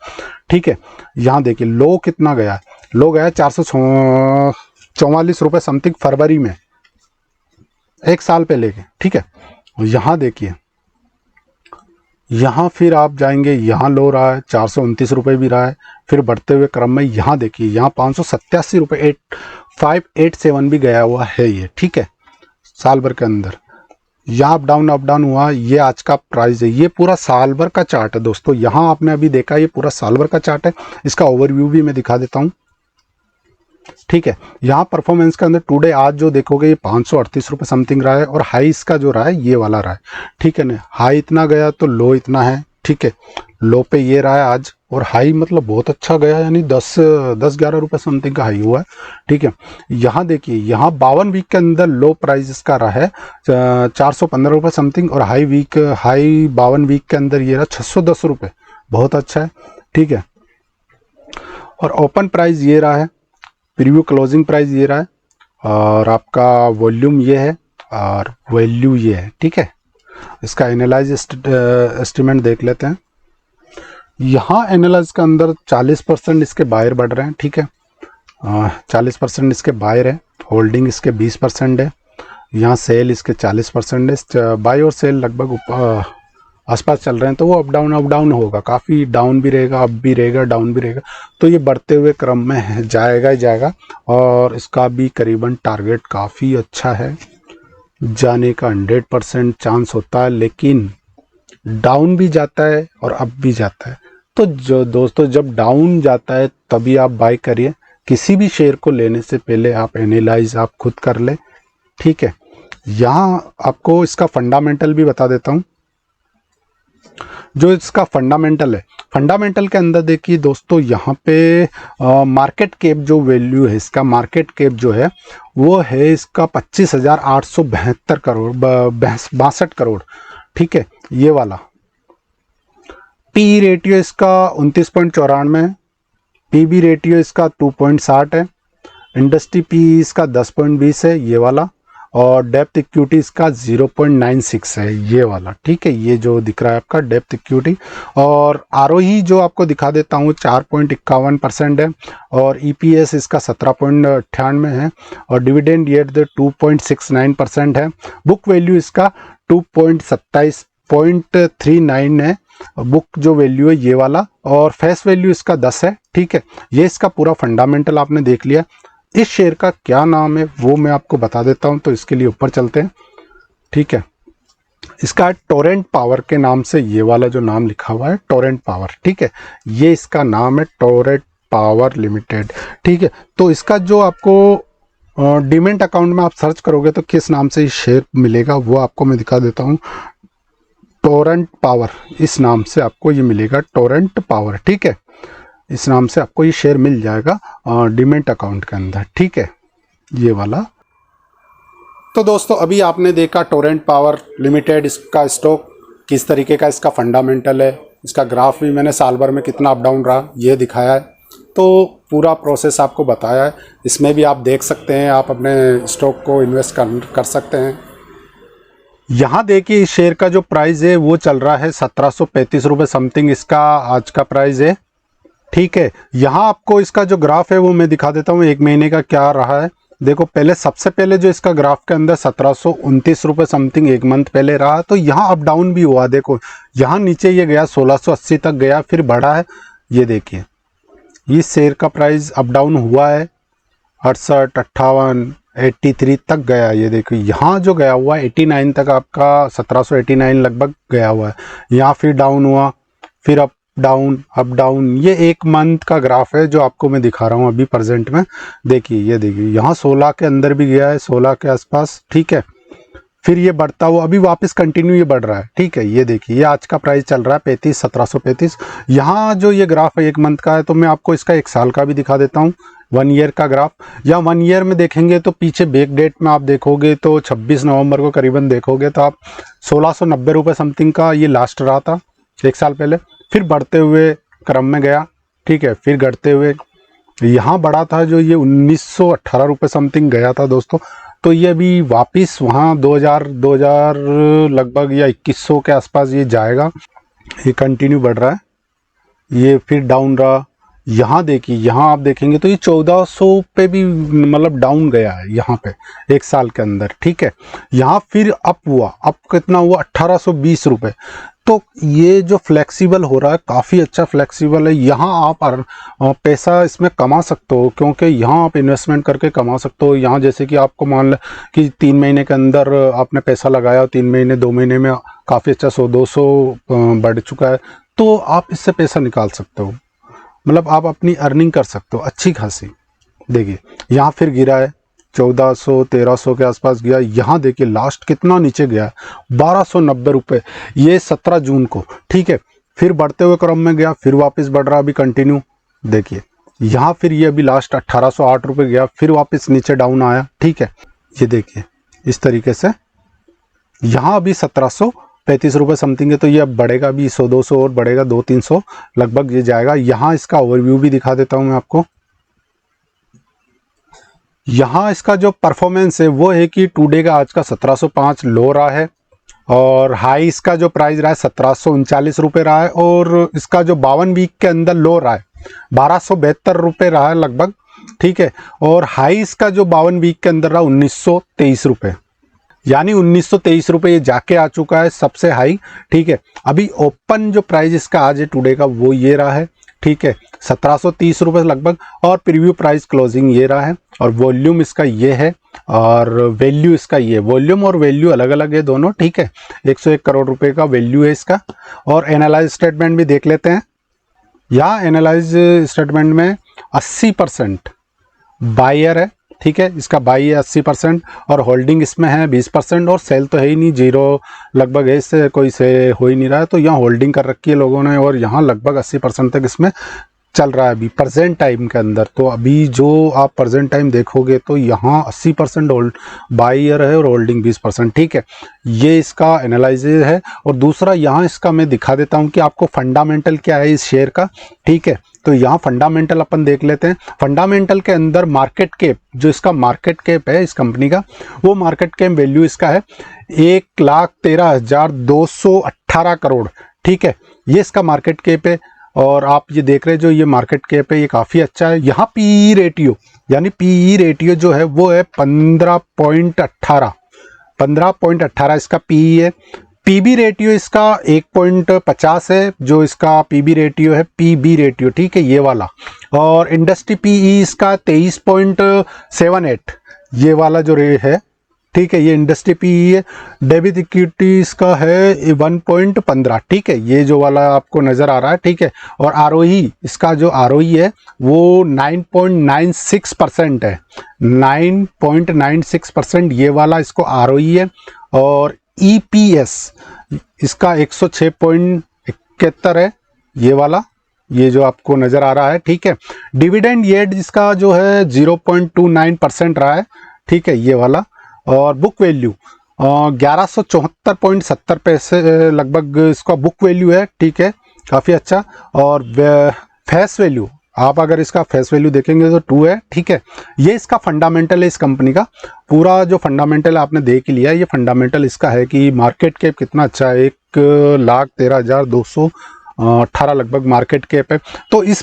[SPEAKER 1] ठीक है। यहाँ देखिए लो कितना गया, लो गया 444 रुपये समथिंग फरवरी में, 1 साल पहले के, ठीक है। यहाँ देखिए, यहाँ फिर आप जाएंगे, यहाँ लो रहा है 429 रुपये भी रहा है। फिर बढ़ते हुए क्रम में यहाँ देखिए यहाँ 587 रुपये 587 भी गया हुआ है ये, ठीक है, साल भर के अंदर। यहाँ अप डाउन हुआ, ये आज का प्राइस है। ये पूरा साल भर का चार्ट है दोस्तों, यहाँ आपने अभी देखा ये पूरा साल भर का चार्ट है। इसका ओवरव्यू भी मैं दिखा देता हूँ, ठीक है। यहाँ परफॉर्मेंस के अंदर टुडे आज जो देखोगे ये 538 रुपये समथिंग रहा है। और हाई इसका जो रहा है ये वाला रहा है, ठीक है ना। हाई इतना गया तो लो इतना है, ठीक है। लो पे ये रहा है आज, और हाई मतलब बहुत अच्छा गया, यानी 10-11 रुपये समथिंग का हाई हुआ है, ठीक है। यहाँ देखिए यहाँ 52 वीक के अंदर लो प्राइस इसका रहा है 415 रुपये समथिंग। और हाई 52 वीक के अंदर ये रहा 610 रुपये, बहुत अच्छा है, ठीक है। और ओपन प्राइस ये रहा है, प्रीव्यू क्लोजिंग प्राइस ये रहा है, और आपका वॉल्यूम ये है और वैल्यू ये है, ठीक है। इसका एनालाइज एस्टिमेट देख लेते हैं। यहाँ एनालाइज के अंदर 40% इसके बायर बढ़ रहे हैं, ठीक है। 40% इसके बायर है, होल्डिंग इसके 20% है। यहाँ सेल इसके 40% है, बाय और सेल लगभग आसपास चल रहे हैं। तो वो अप डाउन होगा, काफ़ी डाउन भी रहेगा, अप भी रहेगा, डाउन भी रहेगा। तो ये बढ़ते हुए क्रम में जाएगा ही जाएगा, और इसका भी करीबन टारगेट काफ़ी अच्छा है, जाने का 100% चांस होता है। लेकिन डाउन भी जाता है और अप भी जाता है। तो जो दोस्तों जब डाउन जाता है तभी आप बाय करिए, किसी भी शेयर को लेने से पहले आप एनालाइज आप खुद कर ले, ठीक है। यहाँ आपको इसका फंडामेंटल भी बता देता हूँ। जो इसका फंडामेंटल है, फंडामेंटल के अंदर देखिए दोस्तों, यहाँ पे मार्केट कैप जो वैल्यू है, इसका मार्केट कैप जो है वो है इसका 25,872 करोड़ 62 करोड़, ठीक है, ये वाला। पी रेटियो इसका 29.94 है, पीबी रेटियो इसका 2.60 है, इंडस्ट्री पी इसका 10.20 है, ये वाला। और डेप्थ इक्विटी इसका 0.96 है ये वाला, ठीक है। ये जो दिख रहा है आपका डेप्थ इक्विटी। और आरओई जो आपको दिखा देता हूँ 4.51% है और ईपीएस इसका 17.98 है और डिविडेंड यील्ड 2.69% है। बुक वैल्यू इसका 2.39 है, बुक जो वैल्यू है ये वाला, और फेस वैल्यू इसका 10 है, ठीक है। ये इसका पूरा फंडामेंटल आपने देख लिया। इस शेयर का क्या नाम है वो मैं आपको बता देता हूं, तो इसके लिए ऊपर चलते हैं, ठीक है। इसका टोरेंट पावर के नाम से ये वाला जो नाम लिखा हुआ है टोरेंट पावर, ठीक है, ये इसका नाम है टोरेंट पावर लिमिटेड, ठीक है। तो इसका जो आपको डीमैट अकाउंट में आप सर्च करोगे तो किस नाम से ये शेयर मिलेगा वो आपको मैं दिखा देता हूँ। टोरेंट पावर, इस नाम से आपको ये मिलेगा, टोरेंट पावर, ठीक है। इस नाम से आपको ये शेयर मिल जाएगा डीमैट अकाउंट के अंदर, ठीक है, ये वाला। तो दोस्तों अभी आपने देखा टोरेंट पावर लिमिटेड, इसका स्टॉक किस तरीके का इसका फंडामेंटल है, इसका ग्राफ भी मैंने साल भर में कितना अप डाउन रहा ये दिखाया है, तो पूरा प्रोसेस आपको बताया है। इसमें भी आप देख सकते हैं, आप अपने स्टॉक को इन्वेस्ट कर सकते हैं। यहाँ देखिए इस शेयर का जो प्राइस है वो चल रहा है 1735 रुपये समथिंग, इसका आज का प्राइस है, ठीक है। यहाँ आपको इसका जो ग्राफ है वो मैं दिखा देता हूँ एक महीने का क्या रहा है। देखो पहले सबसे पहले जो इसका ग्राफ के अंदर 1729 रुपये समथिंग एक मंथ पहले रहा, तो यहाँ अप डाउन भी हुआ। देखो यहाँ नीचे ये गया 1680 तक गया, फिर बढ़ा है। ये देखिए इस शेयर का प्राइस अप डाउन हुआ है 68, 58, 83 तक गया। ये देखो यहाँ जो गया हुआ 89 तक आपका 1789 लगभग गया हुआ है। यहाँ फिर डाउन हुआ, फिर अप डाउन। ये एक मंथ का ग्राफ है जो आपको मैं दिखा रहा हूँ अभी प्रेजेंट में। देखिए ये देखिए यहाँ 16 के अंदर भी गया है, 16 के आसपास, ठीक है। फिर ये बढ़ता हुआ अभी वापस कंटिन्यू ये बढ़ रहा है, ठीक है। ये देखिए ये आज का प्राइस चल रहा है 1735। यहाँ जो ये ग्राफ है एक मंथ का है, तो मैं आपको इसका एक साल का भी दिखा देता हूँ, 1 ईयर का ग्राफ। या 1 ईयर में देखेंगे तो पीछे बैक डेट में आप देखोगे तो 26 नवंबर को करीबन देखोगे तो आप 1690 रुपये समथिंग का ये लास्ट रहा था एक साल पहले। फिर बढ़ते हुए क्रम में गया, ठीक है, फिर घटते हुए यहाँ बढ़ा था जो ये 1918 रुपये समथिंग गया था दोस्तों। तो ये अभी वापस वहाँ 2000 लगभग या 2100 के आसपास ये जाएगा। ये कंटिन्यू बढ़ रहा है, ये फिर डाउन रहा। यहाँ देखिए यहाँ आप देखेंगे तो ये 1400 पे भी मतलब डाउन गया है यहाँ पे एक साल के अंदर, ठीक है। यहाँ फिर अप हुआ, अप कितना हुआ 1820 रुपये। तो ये जो फ्लेक्सिबल हो रहा है काफ़ी अच्छा फ्लेक्सिबल है। यहाँ आप पैसा इसमें कमा सकते हो, क्योंकि यहाँ आप इन्वेस्टमेंट करके कमा सकते हो। यहाँ जैसे कि आपको मान लें कि 3 महीने के अंदर आपने पैसा लगाया, 3 महीने 2 महीने में काफ़ी अच्छा 100-200 बढ़ चुका है, तो आप इससे पैसा निकाल सकते हो, मतलब आप अपनी अर्निंग कर सकते हो अच्छी खासी। देखिए यहाँ फिर गिरा है 1400-1300 के आसपास गया। यहाँ देखिए लास्ट कितना नीचे गया है 1290 रुपये, ये 17 जून को, ठीक है। फिर बढ़ते हुए क्रम में गया, फिर वापस बढ़ रहा अभी कंटिन्यू। देखिए यहाँ फिर ये अभी लास्ट 1808 रुपये गया, फिर वापस नीचे डाउन आया, ठीक है। ये देखिए इस तरीके से यहाँ अभी 1735 रुपये समथिंग है, तो ये अब बढ़ेगा भी 100-200 और बढ़ेगा 200-300 लगभग ये जाएगा। यहाँ इसका ओवरव्यू भी दिखा देता हूँ मैं आपको। यहाँ इसका जो परफॉर्मेंस है वो है कि टुडे का आज का 1705 लो रहा है और हाई इसका जो प्राइस रहा है 1739 रुपये रहा है, और इसका जो 52 वीक के अंदर लो रहा है 1272 रुपये रहा है लगभग, ठीक है। और हाई इसका जो 52 वीक के अंदर रहा 1923 रुपये, यानी 1923 रुपये ये जाके आ चुका है सबसे हाई, ठीक है। अभी ओपन जो प्राइस इसका आज है टुडे का वो ये रहा है, ठीक है, 1730 रुपये लगभग, और प्रीव्यू प्राइस क्लोजिंग ये रहा है, और वॉल्यूम इसका ये है, और वैल्यू इसका ये, वॉल्यूम और वैल्यू अलग अलग है दोनों, ठीक है। 101 करोड़ रुपए का वैल्यू है इसका। और एनालाइज स्टेटमेंट भी देख लेते हैं। यहाँ एनालाइज स्टेटमेंट में 80% बायर है, ठीक है, इसका बाई है 80%, और होल्डिंग इसमें है 20%, और सेल तो है ही नहीं, जीरो लगभग है, इससे कोई से हो ही नहीं रहा है। तो यहाँ होल्डिंग कर रखी है लोगों ने, और यहाँ लगभग 80% तक इसमें चल रहा है अभी प्रेजेंट टाइम के अंदर। तो अभी जो आप प्रेजेंट टाइम देखोगे तो यहाँ 80% होल्ड बायर है और होल्डिंग 20%, ठीक है। ये इसका एनालिसिस है। और दूसरा यहाँ इसका मैं दिखा देता हूँ कि आपको फंडामेंटल क्या है इस शेयर का, ठीक है। तो यहाँ फंडामेंटल अपन देख लेते हैं। फंडामेंटल के अंदर मार्केट कैप, जो इसका मार्केट कैप है इस कंपनी का, वो मार्केट कैप वैल्यू इसका है 1,13,218 करोड़। ठीक है, ये इसका मार्केट कैप है। और आप ये देख रहे हैं जो ये मार्केट कैप है ये काफ़ी अच्छा है। यहाँ पीई रेटियो, यानी पीई रेटियो जो है वो है 15.18 इसका पीई है। पीबी रेटियो इसका 1.50 है, जो इसका पीबी रेटियो है, पीबी रेटियो, ठीक है, ये वाला। और इंडस्ट्री पीई इसका 23.78, ये वाला जो रे है, ठीक है, ये इंडस्ट्री पीई है। डेबिट इक्विटी इसका है 1.15, ठीक है, ये जो वाला आपको नज़र आ रहा है, ठीक है। और आरओई, इसका जो आरओई है वो 9.96% है, 9.96% ये वाला इसको आरओई है। और ईपीएस इसका 106.71 है, ये वाला, ये जो आपको नज़र आ रहा है, ठीक है। डिविडेंड यील्ड इसका जो है 0.29% रहा है, ठीक है, ये वाला। और बुक वैल्यू 1174.70 पैसे लगभग इसका बुक वैल्यू है, ठीक है, काफ़ी अच्छा। और फेस वैल्यू, आप अगर इसका फेस वैल्यू देखेंगे तो 2 है, ठीक है। ये इसका फंडामेंटल है इस कंपनी का। पूरा जो फंडामेंटल आपने देख लिया, ये फंडामेंटल इसका है कि मार्केट कैप कितना अच्छा है, 1,13,218 लगभग मार्केट कैप है। तो इस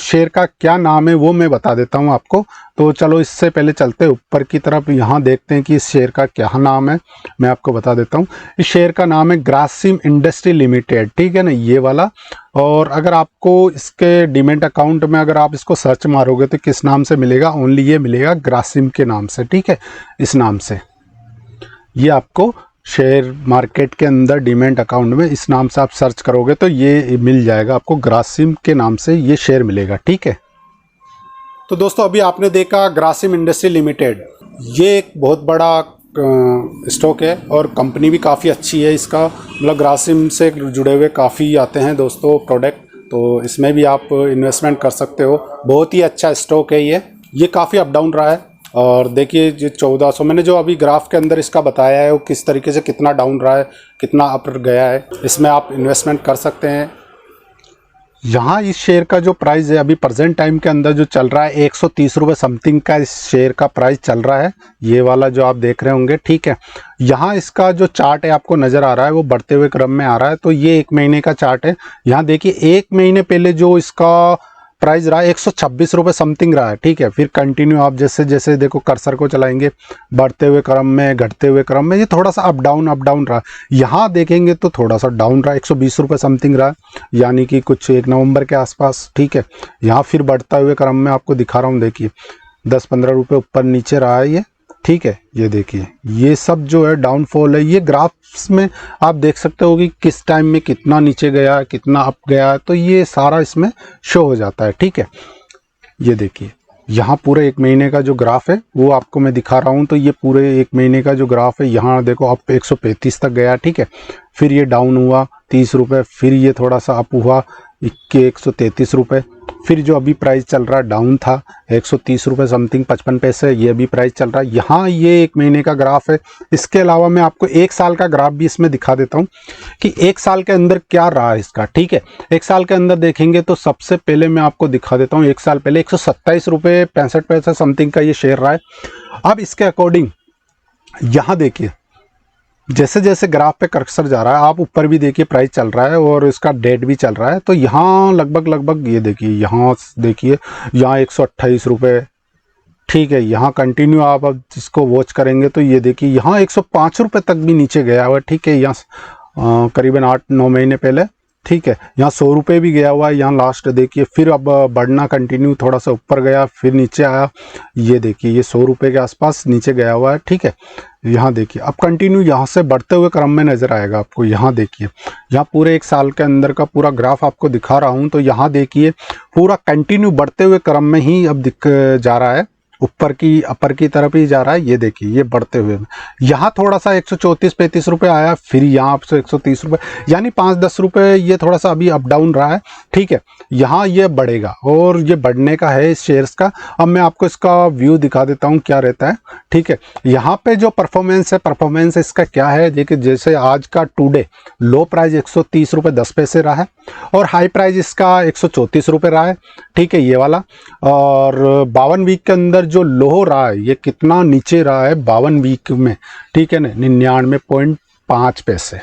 [SPEAKER 1] शेयर का क्या नाम है वो मैं बता देता हूँ आपको। तो चलो इससे पहले चलते हैं ऊपर की तरफ, यहाँ देखते हैं कि इस शेयर का क्या नाम है, मैं आपको बता देता हूँ। इस शेयर का नाम है ग्रासिम इंडस्ट्री लिमिटेड, ठीक है ना, ये वाला। और अगर आपको इसके डीमैट अकाउंट में अगर आप इसको सर्च मारोगे तो किस नाम से मिलेगा, ओनली ये मिलेगा ग्रासिम के नाम से, ठीक है, इस नाम से। ये आपको शेयर मार्केट के अंदर डीमैट अकाउंट में इस नाम से आप सर्च करोगे तो ये मिल जाएगा आपको, ग्रासिम के नाम से ये शेयर मिलेगा, ठीक है। तो दोस्तों अभी आपने देखा ग्रासिम इंडस्ट्री लिमिटेड, ये एक बहुत बड़ा स्टॉक है और कंपनी भी काफ़ी अच्छी है इसका, मतलब ग्रासिम से जुड़े हुए काफ़ी आते हैं दोस्तों प्रोडक्ट, तो इसमें भी आप इन्वेस्टमेंट कर सकते हो। बहुत ही अच्छा स्टॉक है ये काफ़ी अप डाउन रहा है। और देखिए जो 1400 मैंने जो अभी ग्राफ के अंदर इसका बताया है वो किस तरीके से कितना डाउन रहा है, कितना अप गया है, इसमें आप इन्वेस्टमेंट कर सकते हैं। यहाँ इस शेयर का जो प्राइस है अभी प्रेजेंट टाइम के अंदर जो चल रहा है 130 रुपये समथिंग का इस शेयर का प्राइस चल रहा है, ये वाला जो आप देख रहे होंगे, ठीक है। यहाँ इसका जो चार्ट है आपको नज़र आ रहा है वो बढ़ते हुए क्रम में आ रहा है, तो ये 1 महीने का चार्ट है। यहाँ देखिए 1 महीने पहले जो इसका प्राइस रहा 126 रुपये समथिंग रहा है, ठीक है। फिर कंटिन्यू आप जैसे जैसे देखो कर्सर को चलाएंगे, बढ़ते हुए क्रम में, घटते हुए क्रम में, ये थोड़ा सा अप डाउन रहा। यहाँ देखेंगे तो थोड़ा सा डाउन रहा, 120 रुपये समथिंग रहा, यानी कि कुछ 1 नवंबर के आसपास, ठीक है। यहाँ फिर बढ़ता हुए क्रम में आपको दिखा रहा हूँ, देखिए 10-15 रुपये ऊपर नीचे रहा है ये, ठीक है। ये देखिए ये सब जो है डाउनफॉल है, ये ग्राफ्स में आप देख सकते हो कि किस टाइम में कितना नीचे गया, कितना अप गया, तो ये सारा इसमें शो हो जाता है, ठीक है। ये देखिए यहाँ पूरे 1 महीने का जो ग्राफ है वो आपको मैं दिखा रहा हूँ, तो ये पूरे 1 महीने का जो ग्राफ है, यहाँ देखो अप 135 तक गया, ठीक है। फिर ये डाउन हुआ 30 रुपये, फिर ये थोड़ा सा अप हुआ 133 रुपये, फिर जो अभी प्राइस चल रहा है डाउन था 130 रुपये समथिंग 55 पैसे, ये अभी प्राइस चल रहा है। यहाँ ये 1 महीने का ग्राफ है। इसके अलावा मैं आपको 1 साल का ग्राफ भी इसमें दिखा देता हूँ कि 1 साल के अंदर क्या रहा है इसका, ठीक है। 1 साल के अंदर देखेंगे तो सबसे पहले मैं आपको दिखा देता हूँ, 1 साल पहले 127 रुपये 65 पैसे समथिंग का ये शेयर रहा है। अब इसके अकॉर्डिंग यहाँ देखिए जैसे जैसे ग्राफ पे कर्सर जा रहा है, आप ऊपर भी देखिए प्राइस चल रहा है और इसका डेट भी चल रहा है, तो यहाँ लगभग ये देखिए, यहाँ देखिए यहाँ 128 रुपये, ठीक है। यहाँ कंटिन्यू आप अब इसको वॉच करेंगे तो ये देखिए यहाँ 105 रुपये तक भी नीचे गया हुआ है, ठीक है। यहाँ करीबन 8-9 महीने पहले, ठीक है। यहाँ 100 रुपये भी गया हुआ है, यहाँ लास्ट देखिए, फिर अब बढ़ना कंटिन्यू, थोड़ा सा ऊपर गया फिर नीचे आया, ये देखिए ये 100 रुपये के आसपास नीचे गया हुआ है, ठीक है। यहाँ देखिए अब कंटिन्यू यहाँ से बढ़ते हुए क्रम में नज़र आएगा आपको। यहाँ देखिए यहाँ पूरे 1 साल के अंदर का पूरा ग्राफ आपको दिखा रहा हूँ, तो यहाँ देखिए पूरा कंटिन्यू बढ़ते हुए क्रम में ही अब दिख जा रहा है, ऊपर की अपर की तरफ ही जा रहा है। ये देखिए ये बढ़ते हुए यहाँ थोड़ा सा 134-35 रुपये आया, फिर यहाँ से 130 रुपये, यानी 5-10 रुपये ये थोड़ा सा अभी अप डाउन रहा है। ठीक है, यहाँ ये बढ़ेगा और ये बढ़ने का है इस शेयर्स का। अब मैं आपको इसका व्यू दिखा देता हूँ क्या रहता है। ठीक है, यहाँ पे जो परफॉर्मेंस है, परफॉर्मेंस इसका क्या है देखिए, जैसे आज का टुडे लो प्राइस 130 रुपये 10 पैसे रहा है और हाई प्राइस इसका 134 रुपये रहा है। ठीक है, ये वाला। और 52 वीक के अंदर जो लो रहा है, ये कितना नीचे रहा है 52 वीक में। ठीक है ना, 99.5 पैसे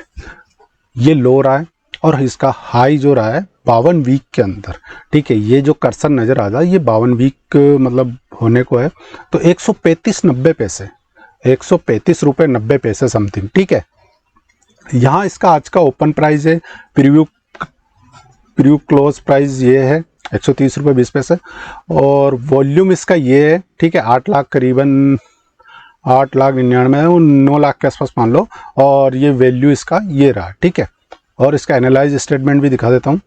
[SPEAKER 1] ये लो रहा है और इसका हाई जो रहा है 52 वीक के अंदर। ठीक है, ये जो कर्सर नज़र आ रहा है ये 52 वीक मतलब होने को है, तो 135.90 पैसे, 135 रुपये 90 पैसे समथिंग। ठीक है, यहाँ इसका आज का ओपन प्राइस है, प्रीव्यू क्लोज प्राइस ये है 130 रुपये 20 पैसे और वॉल्यूम इसका ये है। ठीक है, 8 लाख करीबन 8,99,000 और 9 लाख के आसपास मान लो, और ये वैल्यू इसका ये रहा। ठीक है, और इसका एनालाइज स्टेटमेंट भी दिखा देता हूँ।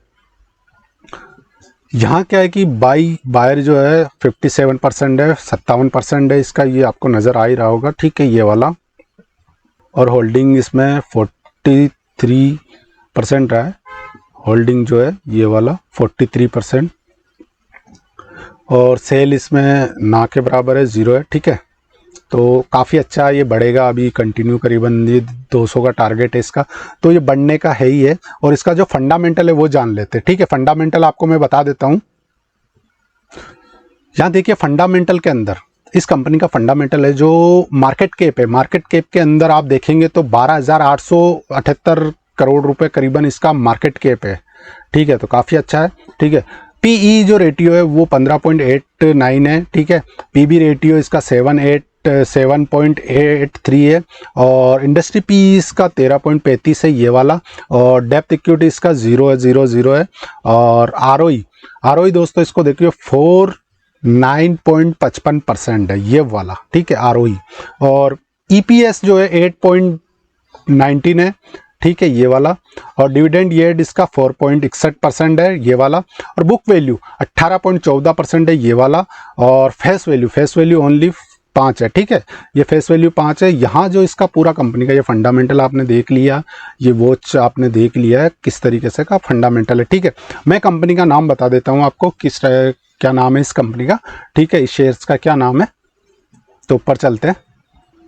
[SPEAKER 1] यहाँ क्या है कि बायर जो है 57% है, 57% है इसका, ये आपको नज़र आ ही रहा होगा। ठीक है, ये वाला। और होल्डिंग इसमें 43% रहा है, होल्डिंग जो है ये वाला 43%, और सेल इसमें ना के बराबर है, 0 है। ठीक है, तो काफ़ी अच्छा ये बढ़ेगा अभी कंटिन्यू, करीबन ये 200 का टारगेट है इसका, तो ये बढ़ने का है ही है। और इसका जो फंडामेंटल है वो जान लेते हैं। ठीक है, फंडामेंटल आपको मैं बता देता हूँ। यहाँ देखिए फंडामेंटल के अंदर इस कंपनी का फंडामेंटल है जो मार्केट कैप है, मार्केट कैप के अंदर आप देखेंगे तो 12,878 करोड़ रुपए करीबन इसका मार्केट कैप है। ठीक है, तो काफ़ी अच्छा है। ठीक है, पीई जो रेटियो है वो 15.89 है। ठीक है, पीबी रेटियो इसका 7.83 है और इंडस्ट्री पी इसका 13.35 है ये वाला, और डेप्थ इक्विटी इसका 0 है। और आरओई दोस्तों इसको देखिए 9.55% है ये वाला। ठीक है, आरओई। और ईपीएस जो है 8.19 है। ठीक है, ये वाला। और डिविडेंड यील्ड इसका 4.61% है ये वाला। और बुक वैल्यू 18.14% है ये वाला। और फेस वैल्यू ओनली 5 है। ठीक है, ये फेस वैल्यू 5 है। यहाँ जो इसका पूरा कंपनी का ये फंडामेंटल आपने देख लिया, ये वॉच आपने देख लिया है किस तरीके से का फंडामेंटल है। ठीक है, मैं कंपनी का नाम बता देता हूँ आपको, क्या नाम है इस कंपनी का। ठीक है, इस शेयर्स का क्या नाम है, तो ऊपर चलते हैं।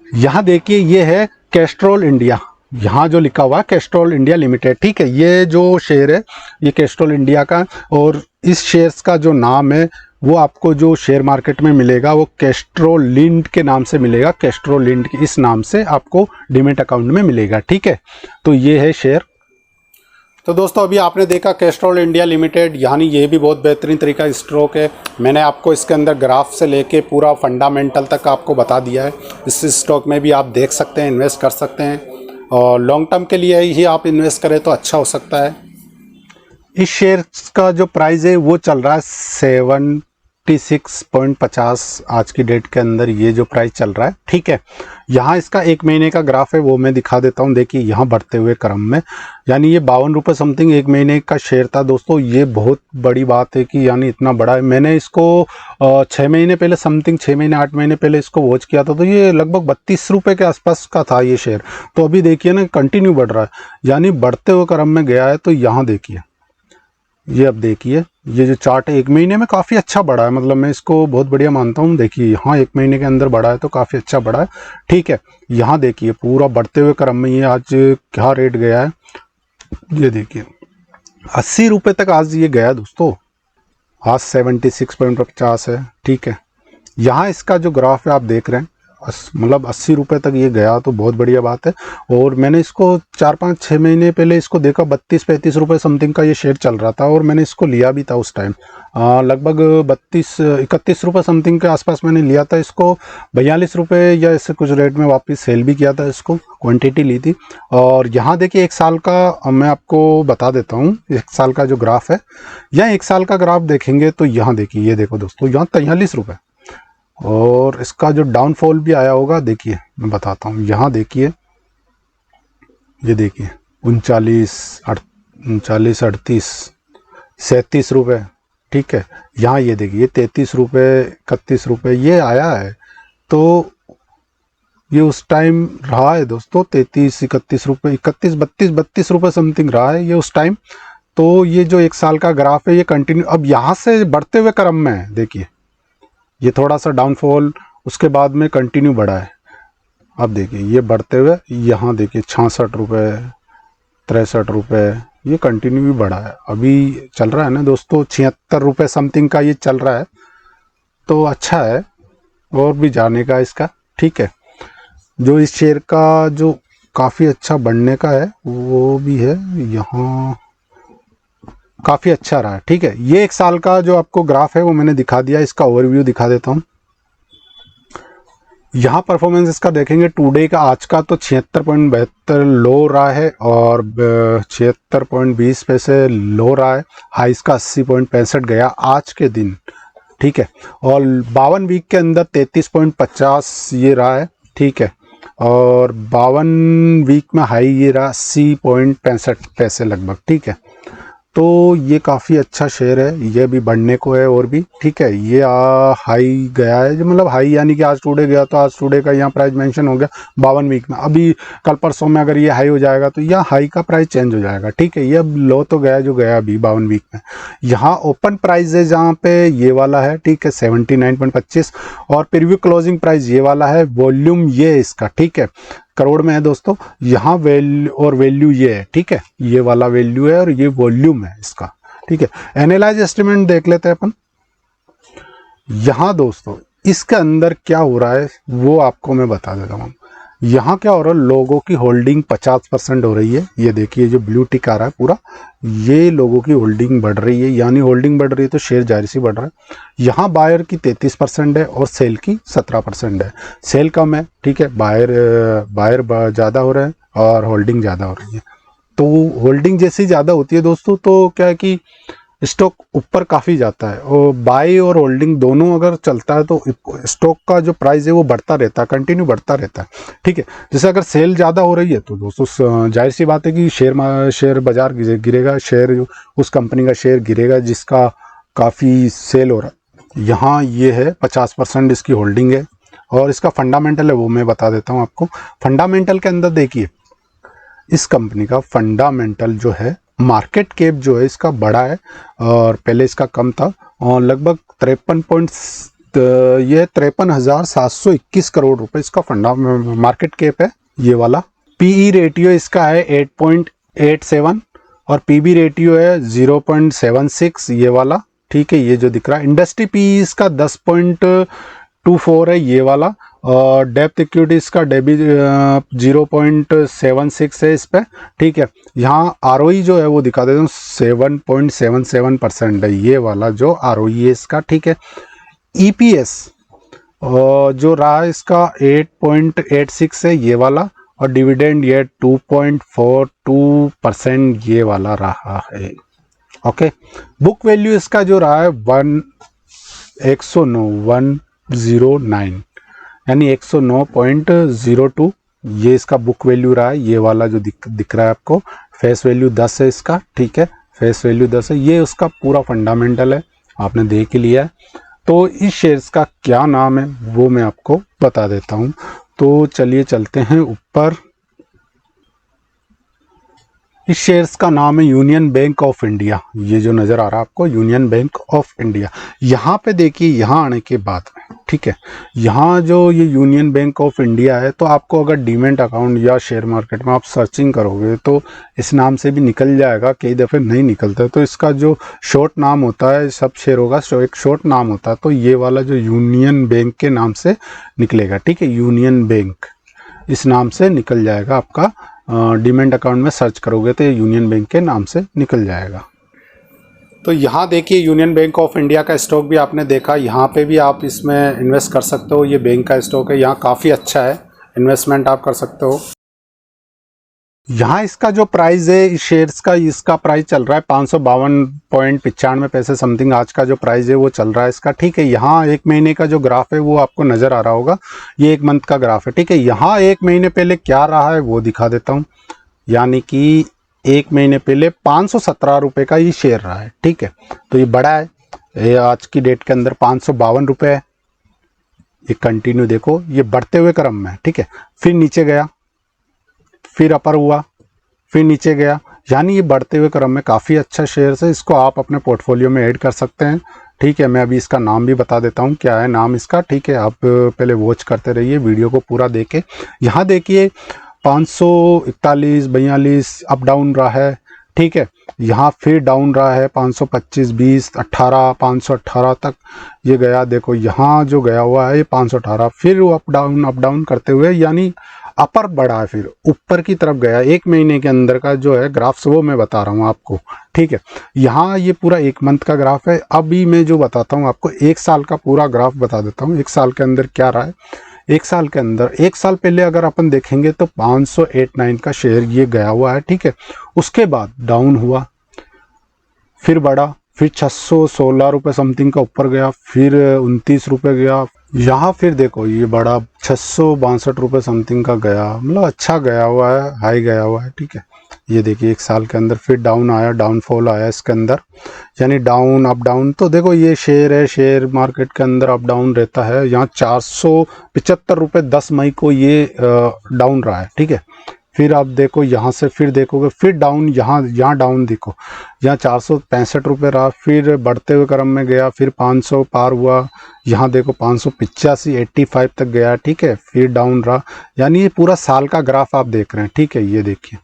[SPEAKER 1] यहाँ देखिए ये है कैस्ट्रॉल इंडिया, यहाँ जो लिखा हुआ है कैस्ट्रॉल इंडिया लिमिटेड। ठीक है, ये जो शेयर है ये कैस्ट्रॉल इंडिया का, और इस शेयर्स का जो नाम है वो आपको जो शेयर मार्केट में मिलेगा वो कैस्ट्रॉल लिंड के नाम से मिलेगा। कैस्ट्रॉल लिंड के इस नाम से आपको डीमेट अकाउंट में मिलेगा। ठीक है, तो ये है शेयर। तो दोस्तों अभी आपने देखा कैस्ट्रॉल इंडिया लिमिटेड, यानी ये भी बहुत बेहतरीन तरीका स्टॉक है। मैंने आपको इसके अंदर ग्राफ से लेके पूरा फंडामेंटल तक आपको बता दिया है। इस स्टॉक में भी आप देख सकते हैं, इन्वेस्ट कर सकते हैं, और लॉन्ग टर्म के लिए ही आप इन्वेस्ट करें तो अच्छा हो सकता है। इस शेयर का जो प्राइस है वो चल रहा है 76.50 आज की डेट के अंदर ये जो प्राइस चल रहा है। ठीक है, यहाँ इसका 1 महीने का ग्राफ है वो मैं दिखा देता हूँ। देखिए यहाँ बढ़ते हुए क्रम में, यानी ये 52 रुपये समथिंग 1 महीने का शेयर था दोस्तों। ये बहुत बड़ी बात है कि यानी इतना बड़ा है। मैंने इसको 6 महीने पहले समथिंग, 6 महीने 8 महीने पहले इसको वॉच किया था, तो ये लगभग 32 रुपये के आसपास का था ये शेयर। तो अभी देखिए ना कंटिन्यू बढ़ रहा है, यानी बढ़ते हुए क्रम में गया है। तो यहाँ देखिए, ये अब देखिए ये जो चार्ट है 1 महीने में काफ़ी अच्छा बढ़ा है, मतलब मैं इसको बहुत बढ़िया मानता हूँ। देखिए यहाँ 1 महीने के अंदर बढ़ा है तो काफ़ी अच्छा बढ़ा है। ठीक है, यहाँ देखिए पूरा बढ़ते हुए क्रम में ये आज क्या रेट गया है, ये देखिए 80 रुपये तक आज ये गया दोस्तों। आज 76.50 है। ठीक है, यहाँ इसका जो ग्राफ है आप देख रहे हैं, मतलब 80 रुपये तक ये गया तो बहुत बढ़िया बात है। और मैंने इसको 4-5-6 महीने पहले इसको देखा 32-35 रुपये समथिंग का ये शेयर चल रहा था, और मैंने इसको लिया भी था उस टाइम। लगभग 32-31 रुपये समथिंग के आसपास मैंने लिया था इसको। 42 रुपये या ऐसे कुछ रेट में वापस सेल भी किया था इसको, क्वांटिटी ली थी। और यहाँ देखिए 1 साल का मैं आपको बता देता हूँ, 1 साल का जो ग्राफ है, यहाँ 1 साल का ग्राफ देखेंगे तो यहाँ देखिए, ये देखो दोस्तों यहाँ 43 रुपये, और इसका जो डाउनफॉल भी आया होगा देखिए मैं बताता हूँ। यहाँ देखिए, ये देखिए 39, 38, 37 रुपये, ठीक है। यहाँ ये देखिए 33 रुपये 31 रुपये ये आया है, तो ये उस टाइम रहा है दोस्तों 33 31 रुपये 31 32 रुपये समथिंग रहा है ये उस टाइम। तो ये जो 1 साल का ग्राफ है ये कंटिन्यू अब यहाँ से बढ़ते हुए क्रम में है। देखिए ये थोड़ा सा डाउनफॉल उसके बाद में कंटिन्यू बढ़ा है। अब देखिए ये बढ़ते हुए यहाँ देखिए 66 रुपये 63 रुपये ये कंटिन्यू भी बढ़ा है। अभी चल रहा है ना दोस्तों 76 रुपये समथिंग का ये चल रहा है, तो अच्छा है और भी जाने का इसका। ठीक है, जो इस शेयर का जो काफ़ी अच्छा बढ़ने का है वो भी है, यहाँ काफ़ी अच्छा रहा है। ठीक है, ये 1 साल का जो आपको ग्राफ है वो मैंने दिखा दिया, इसका ओवरव्यू दिखा देता हूँ। यहाँ परफॉर्मेंस इसका देखेंगे टुडे का आज का तो 76.72 लो रहा है और 76.20 पैसे लो रहा है। हाई इसका 80.65 गया आज के दिन। ठीक है, और 52 वीक के अंदर 33.50 ये रहा है। ठीक है, और 52 वीक में हाई ये रहा 80.65 पैसे लगभग। ठीक है, तो ये काफ़ी अच्छा शेयर है, ये भी बढ़ने को है और भी। ठीक है, ये हाई गया है, जो मतलब हाई यानी कि आज टुडे गया तो आज टुडे का यहाँ प्राइस मेंशन हो गया 52 वीक में। अभी कल परसों में अगर ये हाई हो जाएगा तो यहाँ हाई का प्राइस चेंज हो जाएगा। ठीक है, ये अब लो तो गया जो गया अभी 52 वीक में। यहाँ ओपन प्राइस है जहाँ पे ये वाला है। ठीक है, 79.25 और प्रीव्यू क्लोजिंग प्राइस ये वाला है। वॉल्यूम ये है इसका। ठीक है, करोड़ में है दोस्तों। यहाँ वैल्यू और वैल्यू ये है। ठीक है, ये वाला वैल्यू है और ये वॉल्यूम है इसका। ठीक है, एनालाइज एस्टिमेट देख लेते हैं अपन। यहाँ दोस्तों इसके अंदर क्या हो रहा है वो आपको मैं बता देता हूँ। यहाँ क्या हो रहा है, लोगों की होल्डिंग 50% हो रही है। ये देखिए जो ब्लू टिक आ रहा है पूरा, ये लोगों की होल्डिंग बढ़ रही है, यानी होल्डिंग बढ़ रही है तो शेयर जाहिर सी बढ़ रहा है। यहाँ बायर की 33% है और सेल की 17% है। सेल कम है। ठीक है, बायर ज़्यादा हो रहे हैं और होल्डिंग ज़्यादा हो रही है। तो होल्डिंग जैसी ज़्यादा होती है दोस्तों तो क्या है कि स्टॉक ऊपर काफ़ी जाता है, और बाई और होल्डिंग दोनों अगर चलता है तो स्टॉक का जो प्राइस है वो बढ़ता रहता है, कंटिन्यू बढ़ता रहता है। ठीक है, जैसे अगर सेल ज़्यादा हो रही है तो दोस्तों जाहिर सी बात है कि शेयर बाजार गिरेगा, शेयर उस कंपनी का शेयर गिरेगा जिसका काफ़ी सेल हो रहा है। यहाँ ये है 50% इसकी होल्डिंग है और इसका फंडामेंटल है वो मैं बता देता हूँ आपको। फंडामेंटल के अंदर देखिए इस कंपनी का फंडामेंटल जो है, मार्केट कैप जो है इसका बड़ा है और पहले इसका कम था और लगभग 53,721 करोड़ रुपए इसका मार्केट कैप है ये वाला। पीई रेटियो इसका है 8.87 और पीबी रेटियो है 0.76 ये वाला। ठीक है, ये जो दिख रहा है। इंडस्ट्री पीई इसका 10.24 है ये वाला और डेप्थ इक्विटी इसका 0.76 है इस पे। ठीक है, यहाँ आरओई जो है वो दिखा देता हूँ 7.77% है ये वाला जो आरओई है इसका। ठीक है, ईपीएस जो रहा है इसका 8.86 है ये वाला और डिविडेंड ये 2.42% ये वाला रहा है। ओके, बुक वैल्यू इसका जो रहा है 109 यानी 109.02 ये इसका बुक वैल्यू रहा है ये वाला जो दिख रहा है आपको। फेस वैल्यू 10 है इसका। ठीक है, फेस वैल्यू 10 है। ये उसका पूरा फंडामेंटल है, आपने देख ही लिया है। तो इस शेयर्स का क्या नाम है वो मैं आपको बता देता हूँ। तो चलिए चलते हैं ऊपर। इस शेयर्स का नाम है यूनियन बैंक ऑफ इंडिया। ये जो नज़र आ रहा है आपको यूनियन बैंक ऑफ इंडिया। यहाँ पे देखिए, यहाँ आने के बाद में ठीक है, यहाँ जो ये यूनियन बैंक ऑफ इंडिया है तो आपको अगर डीमैट अकाउंट या शेयर मार्केट में आप सर्चिंग करोगे तो इस नाम से भी निकल जाएगा, कई दफ़े नहीं निकलता है। तो इसका जो शॉर्ट नाम होता है, सब शेयरों का एक शॉर्ट नाम होता है, तो ये वाला जो यूनियन बैंक के नाम से निकलेगा। ठीक है, यूनियन बैंक इस नाम से निकल जाएगा आपका। डीमैट अकाउंट में सर्च करोगे तो यूनियन बैंक के नाम से निकल जाएगा। तो यहाँ देखिए यूनियन बैंक ऑफ इंडिया का स्टॉक भी आपने देखा, यहाँ पे भी आप इसमें इन्वेस्ट कर सकते हो। ये बैंक का स्टॉक है, यहाँ काफ़ी अच्छा है, इन्वेस्टमेंट आप कर सकते हो। यहाँ इसका जो प्राइस है इस शेयर्स का, इसका प्राइस चल रहा है 552.95 पैसे समथिंग। आज का जो प्राइस है वो चल रहा है इसका। ठीक है, यहाँ 1 महीने का जो ग्राफ है वो आपको नज़र आ रहा होगा, ये 1 मंथ का ग्राफ है। ठीक है, यहाँ 1 महीने पहले क्या रहा है वो दिखा देता हूँ। यानी कि 1 महीने पहले 517 रुपये का ये शेयर रहा है। ठीक है, तो ये बड़ा है ये आज की डेट के अंदर 552 रुपये है। ये कंटिन्यू देखो, ये बढ़ते हुए क्रम में, ठीक है। फिर नीचे गया, फिर अपर हुआ, फिर नीचे गया, यानी ये बढ़ते हुए क्रम में काफ़ी अच्छा शेयर है। इसको आप अपने पोर्टफोलियो में ऐड कर सकते हैं, ठीक है। मैं अभी इसका नाम भी बता देता हूँ, क्या है नाम इसका, ठीक है। आप पहले वॉच करते रहिए वीडियो को पूरा देखे। यहाँ देखिए 541, 42 अप डाउन रहा है, ठीक है। यहाँ फिर डाउन रहा है 525, 20, 18, 518 तक ये गया। देखो यहाँ जो गया हुआ है ये 518, फिर वो अप डाउन करते हुए यानी अपर बढ़ा है, फिर ऊपर की तरफ गया। एक महीने के अंदर का जो है ग्राफ्स वो मैं बता रहा हूँ आपको, ठीक है। यहाँ ये पूरा एक मंथ का ग्राफ है। अभी मैं जो बताता हूँ आपको एक साल का पूरा ग्राफ बता देता हूँ, एक साल के अंदर क्या रहा है। एक साल के अंदर, एक साल पहले अगर अपन देखेंगे तो 589 का शेयर ये गया हुआ है, ठीक है। उसके बाद डाउन हुआ, फिर बढ़ा, फिर 616 रुपये समथिंग का ऊपर गया, फिर 29 रुपये गया। यहाँ फिर देखो ये बढ़ा 662 रुपये समथिंग का गया, मतलब अच्छा गया हुआ है, हाई गया हुआ है, ठीक है। ये देखिए एक साल के अंदर फिर डाउन आया, डाउनफॉल आया इसके अंदर, यानी डाउन अप डाउन। तो देखो ये शेयर है, शेयर मार्केट के अंदर अप डाउन रहता है। यहाँ 475 रुपये 10 मई को ये डाउन रहा है, ठीक है। फिर आप देखो यहाँ से फिर देखोगे फिर डाउन, यहाँ डाउन देखो, यहाँ 465 रुपये रहा, फिर बढ़ते हुए क्रम में गया, फिर 500 पार हुआ, यहाँ देखो 585, 85 तक गया, ठीक है। फिर डाउन रहा, यानी ये पूरा साल का ग्राफ आप देख रहे हैं, ठीक है। ये देखिए,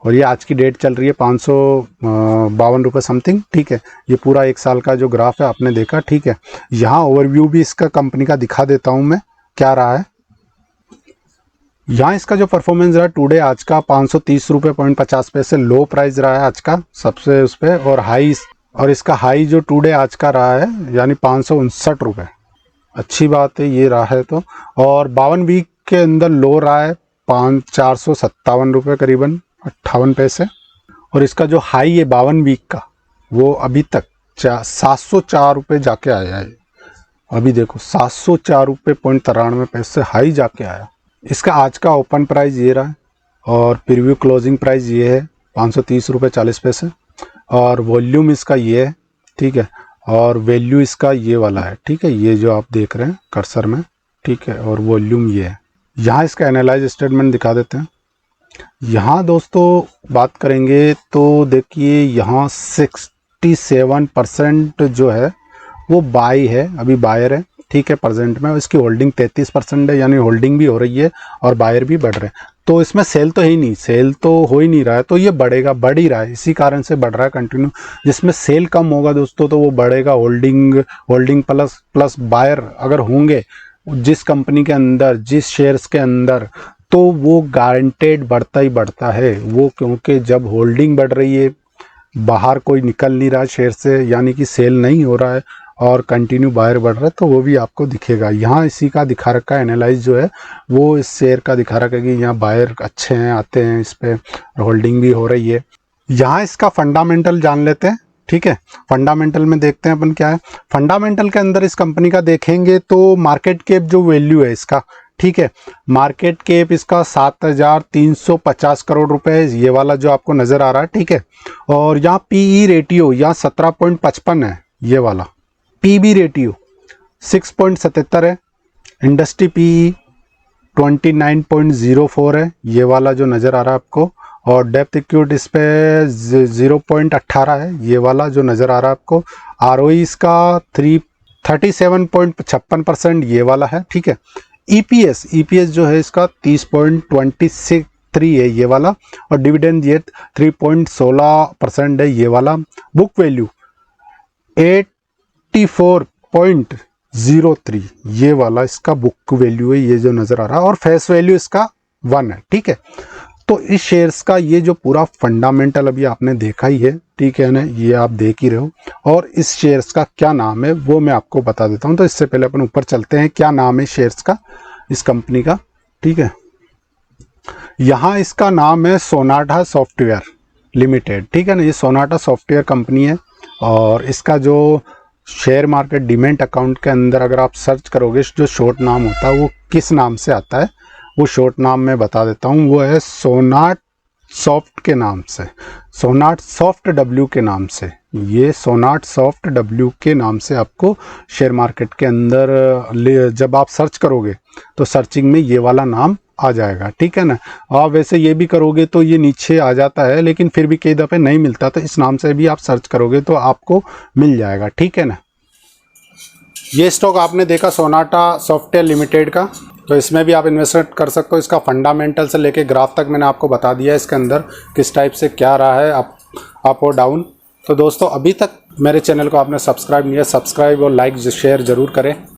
[SPEAKER 1] और ये आज की डेट चल रही है 552 रुपये समथिंग, ठीक है। ये पूरा एक साल का जो ग्राफ है आपने देखा, ठीक है। यहाँ ओवरव्यू भी इसका कंपनी का दिखा देता हूँ मैं, क्या रहा है। यहाँ इसका जो परफॉर्मेंस रहा टुडे आज का 530 रुपये 50 पैसे लो प्राइस रहा है आज का सबसे उस पर, और हाई, और इसका हाई जो टुडे आज का रहा है यानी 559 रुपये, अच्छी बात है ये रहा है तो। और 52 वीक के अंदर लो रहा है 457 रुपये करीबन 58 पैसे, और इसका जो हाई है 52 वीक का वो अभी तक 704 रुपये जाके आया है। अभी देखो 704 रुपये 93 पैसे हाई जाके आया। इसका आज का ओपन प्राइस ये रहा है, और प्रीव्यू क्लोजिंग प्राइस ये है 530 रुपये 40 पैसे, और वॉल्यूम इसका ये है, ठीक है। और वैल्यू इसका ये वाला है, ठीक है, ये जो आप देख रहे हैं कर्सर में, ठीक है। और वॉल्यूम ये है। यहाँ इसका एनालाइज स्टेटमेंट दिखा देते हैं। यहाँ दोस्तों बात करेंगे तो देखिए यहाँ 67% जो है वो बाई है, अभी बायर है, ठीक है। प्रेजेंट में इसकी होल्डिंग 33% है, यानी होल्डिंग भी हो रही है और बायर भी बढ़ रहे हैं। तो इसमें सेल तो है ही नहीं, सेल तो हो ही नहीं रहा है, तो ये बढ़ेगा, बढ़ ही रहा है, इसी कारण से बढ़ रहा है कंटिन्यू। जिसमें सेल कम होगा दोस्तों तो वो बढ़ेगा, होल्डिंग प्लस बायर अगर होंगे जिस कंपनी के अंदर, जिस शेयर्स के अंदर, तो वो गारंटेड बढ़ता ही बढ़ता है वो, क्योंकि जब होल्डिंग बढ़ रही है, बाहर कोई निकल नहीं रहा शेयर से, यानी कि सेल नहीं हो रहा है, और कंटिन्यू बायर बढ़ रहा है, तो वो भी आपको दिखेगा। यहाँ इसी का दिखा रखा है एनालाइज जो है वो इस शेयर का दिखा रखा है कि यहाँ बायर अच्छे हैं, आते हैं इस पर, होल्डिंग भी हो रही है। यहाँ इसका फंडामेंटल जान लेते हैं, ठीक है। फंडामेंटल में देखते हैं अपन क्या है। फंडामेंटल के अंदर इस कंपनी का देखेंगे तो मार्केट कैप जो वैल्यू है इसका, ठीक है, मार्केट कैप इसका 7,350 करोड़ रुपए है, ये वाला जो आपको नजर आ रहा है, ठीक है। और यहाँ पीई रेटियो यहाँ 17.55 है, ये वाला पीबी रेटियो 6.77 है, इंडस्ट्री पीई 29.04 है, ये वाला जो नज़र आ रहा है आपको, और डेप्थ इक्विटी इस पे 0.18 है, ये वाला जो नज़र आ रहा है आपको। आरओई इसका 37.56%, ये वाला है, ठीक है। ईपीएस जो है इसका 30.23 है, ये वाला, और डिविडेंड ये 3.16% है, ये वाला। बुक वैल्यू 84.03, ये वाला इसका बुक वैल्यू है, ये जो नज़र आ रहा है, और फेस वैल्यू इसका 1 है, ठीक है। तो इस शेयर्स का ये जो पूरा फंडामेंटल अभी आपने देखा ही है, ठीक है ना, ये आप देख ही रहे हो। और इस शेयर्स का क्या नाम है वो मैं आपको बता देता हूँ। तो इससे पहले अपन ऊपर चलते हैं, क्या नाम है शेयर्स का इस कंपनी का, ठीक है। यहाँ इसका नाम है सोनाटा सॉफ्टवेयर लिमिटेड, ठीक है ना, ये सोनाटा सॉफ्टवेयर कंपनी है। और इसका जो शेयर मार्केट डीमैट अकाउंट के अंदर अगर आप सर्च करोगे जो शॉर्ट नाम होता है वो किस नाम से आता है, वो शॉर्ट नाम मैं बता देता हूँ, वो है सोनाट सॉफ्ट के नाम से, सोनाट सॉफ्ट डब्ल्यू के नाम से, ये सोनाट सॉफ्ट डब्ल्यू के नाम से आपको शेयर मार्केट के अंदर जब आप सर्च करोगे तो सर्चिंग में ये वाला नाम आ जाएगा, ठीक है ना। आप वैसे ये भी करोगे तो ये नीचे आ जाता है, लेकिन फिर भी कई दफ़े नहीं मिलता, तो इस नाम से भी आप सर्च करोगे तो आपको मिल जाएगा, ठीक है ना। ये स्टॉक आपने देखा सोनाटा सॉफ्टवेयर लिमिटेड का, तो इसमें भी आप इन्वेस्टमेंट कर सकते हो। इसका फंडामेंटल से लेके ग्राफ तक मैंने आपको बता दिया है, इसके अंदर किस टाइप से क्या रहा है अप और डाउन। तो दोस्तों अभी तक मेरे चैनल को आपने सब्सक्राइब नहीं है, सब्सक्राइब और लाइक शेयर ज़रूर करें।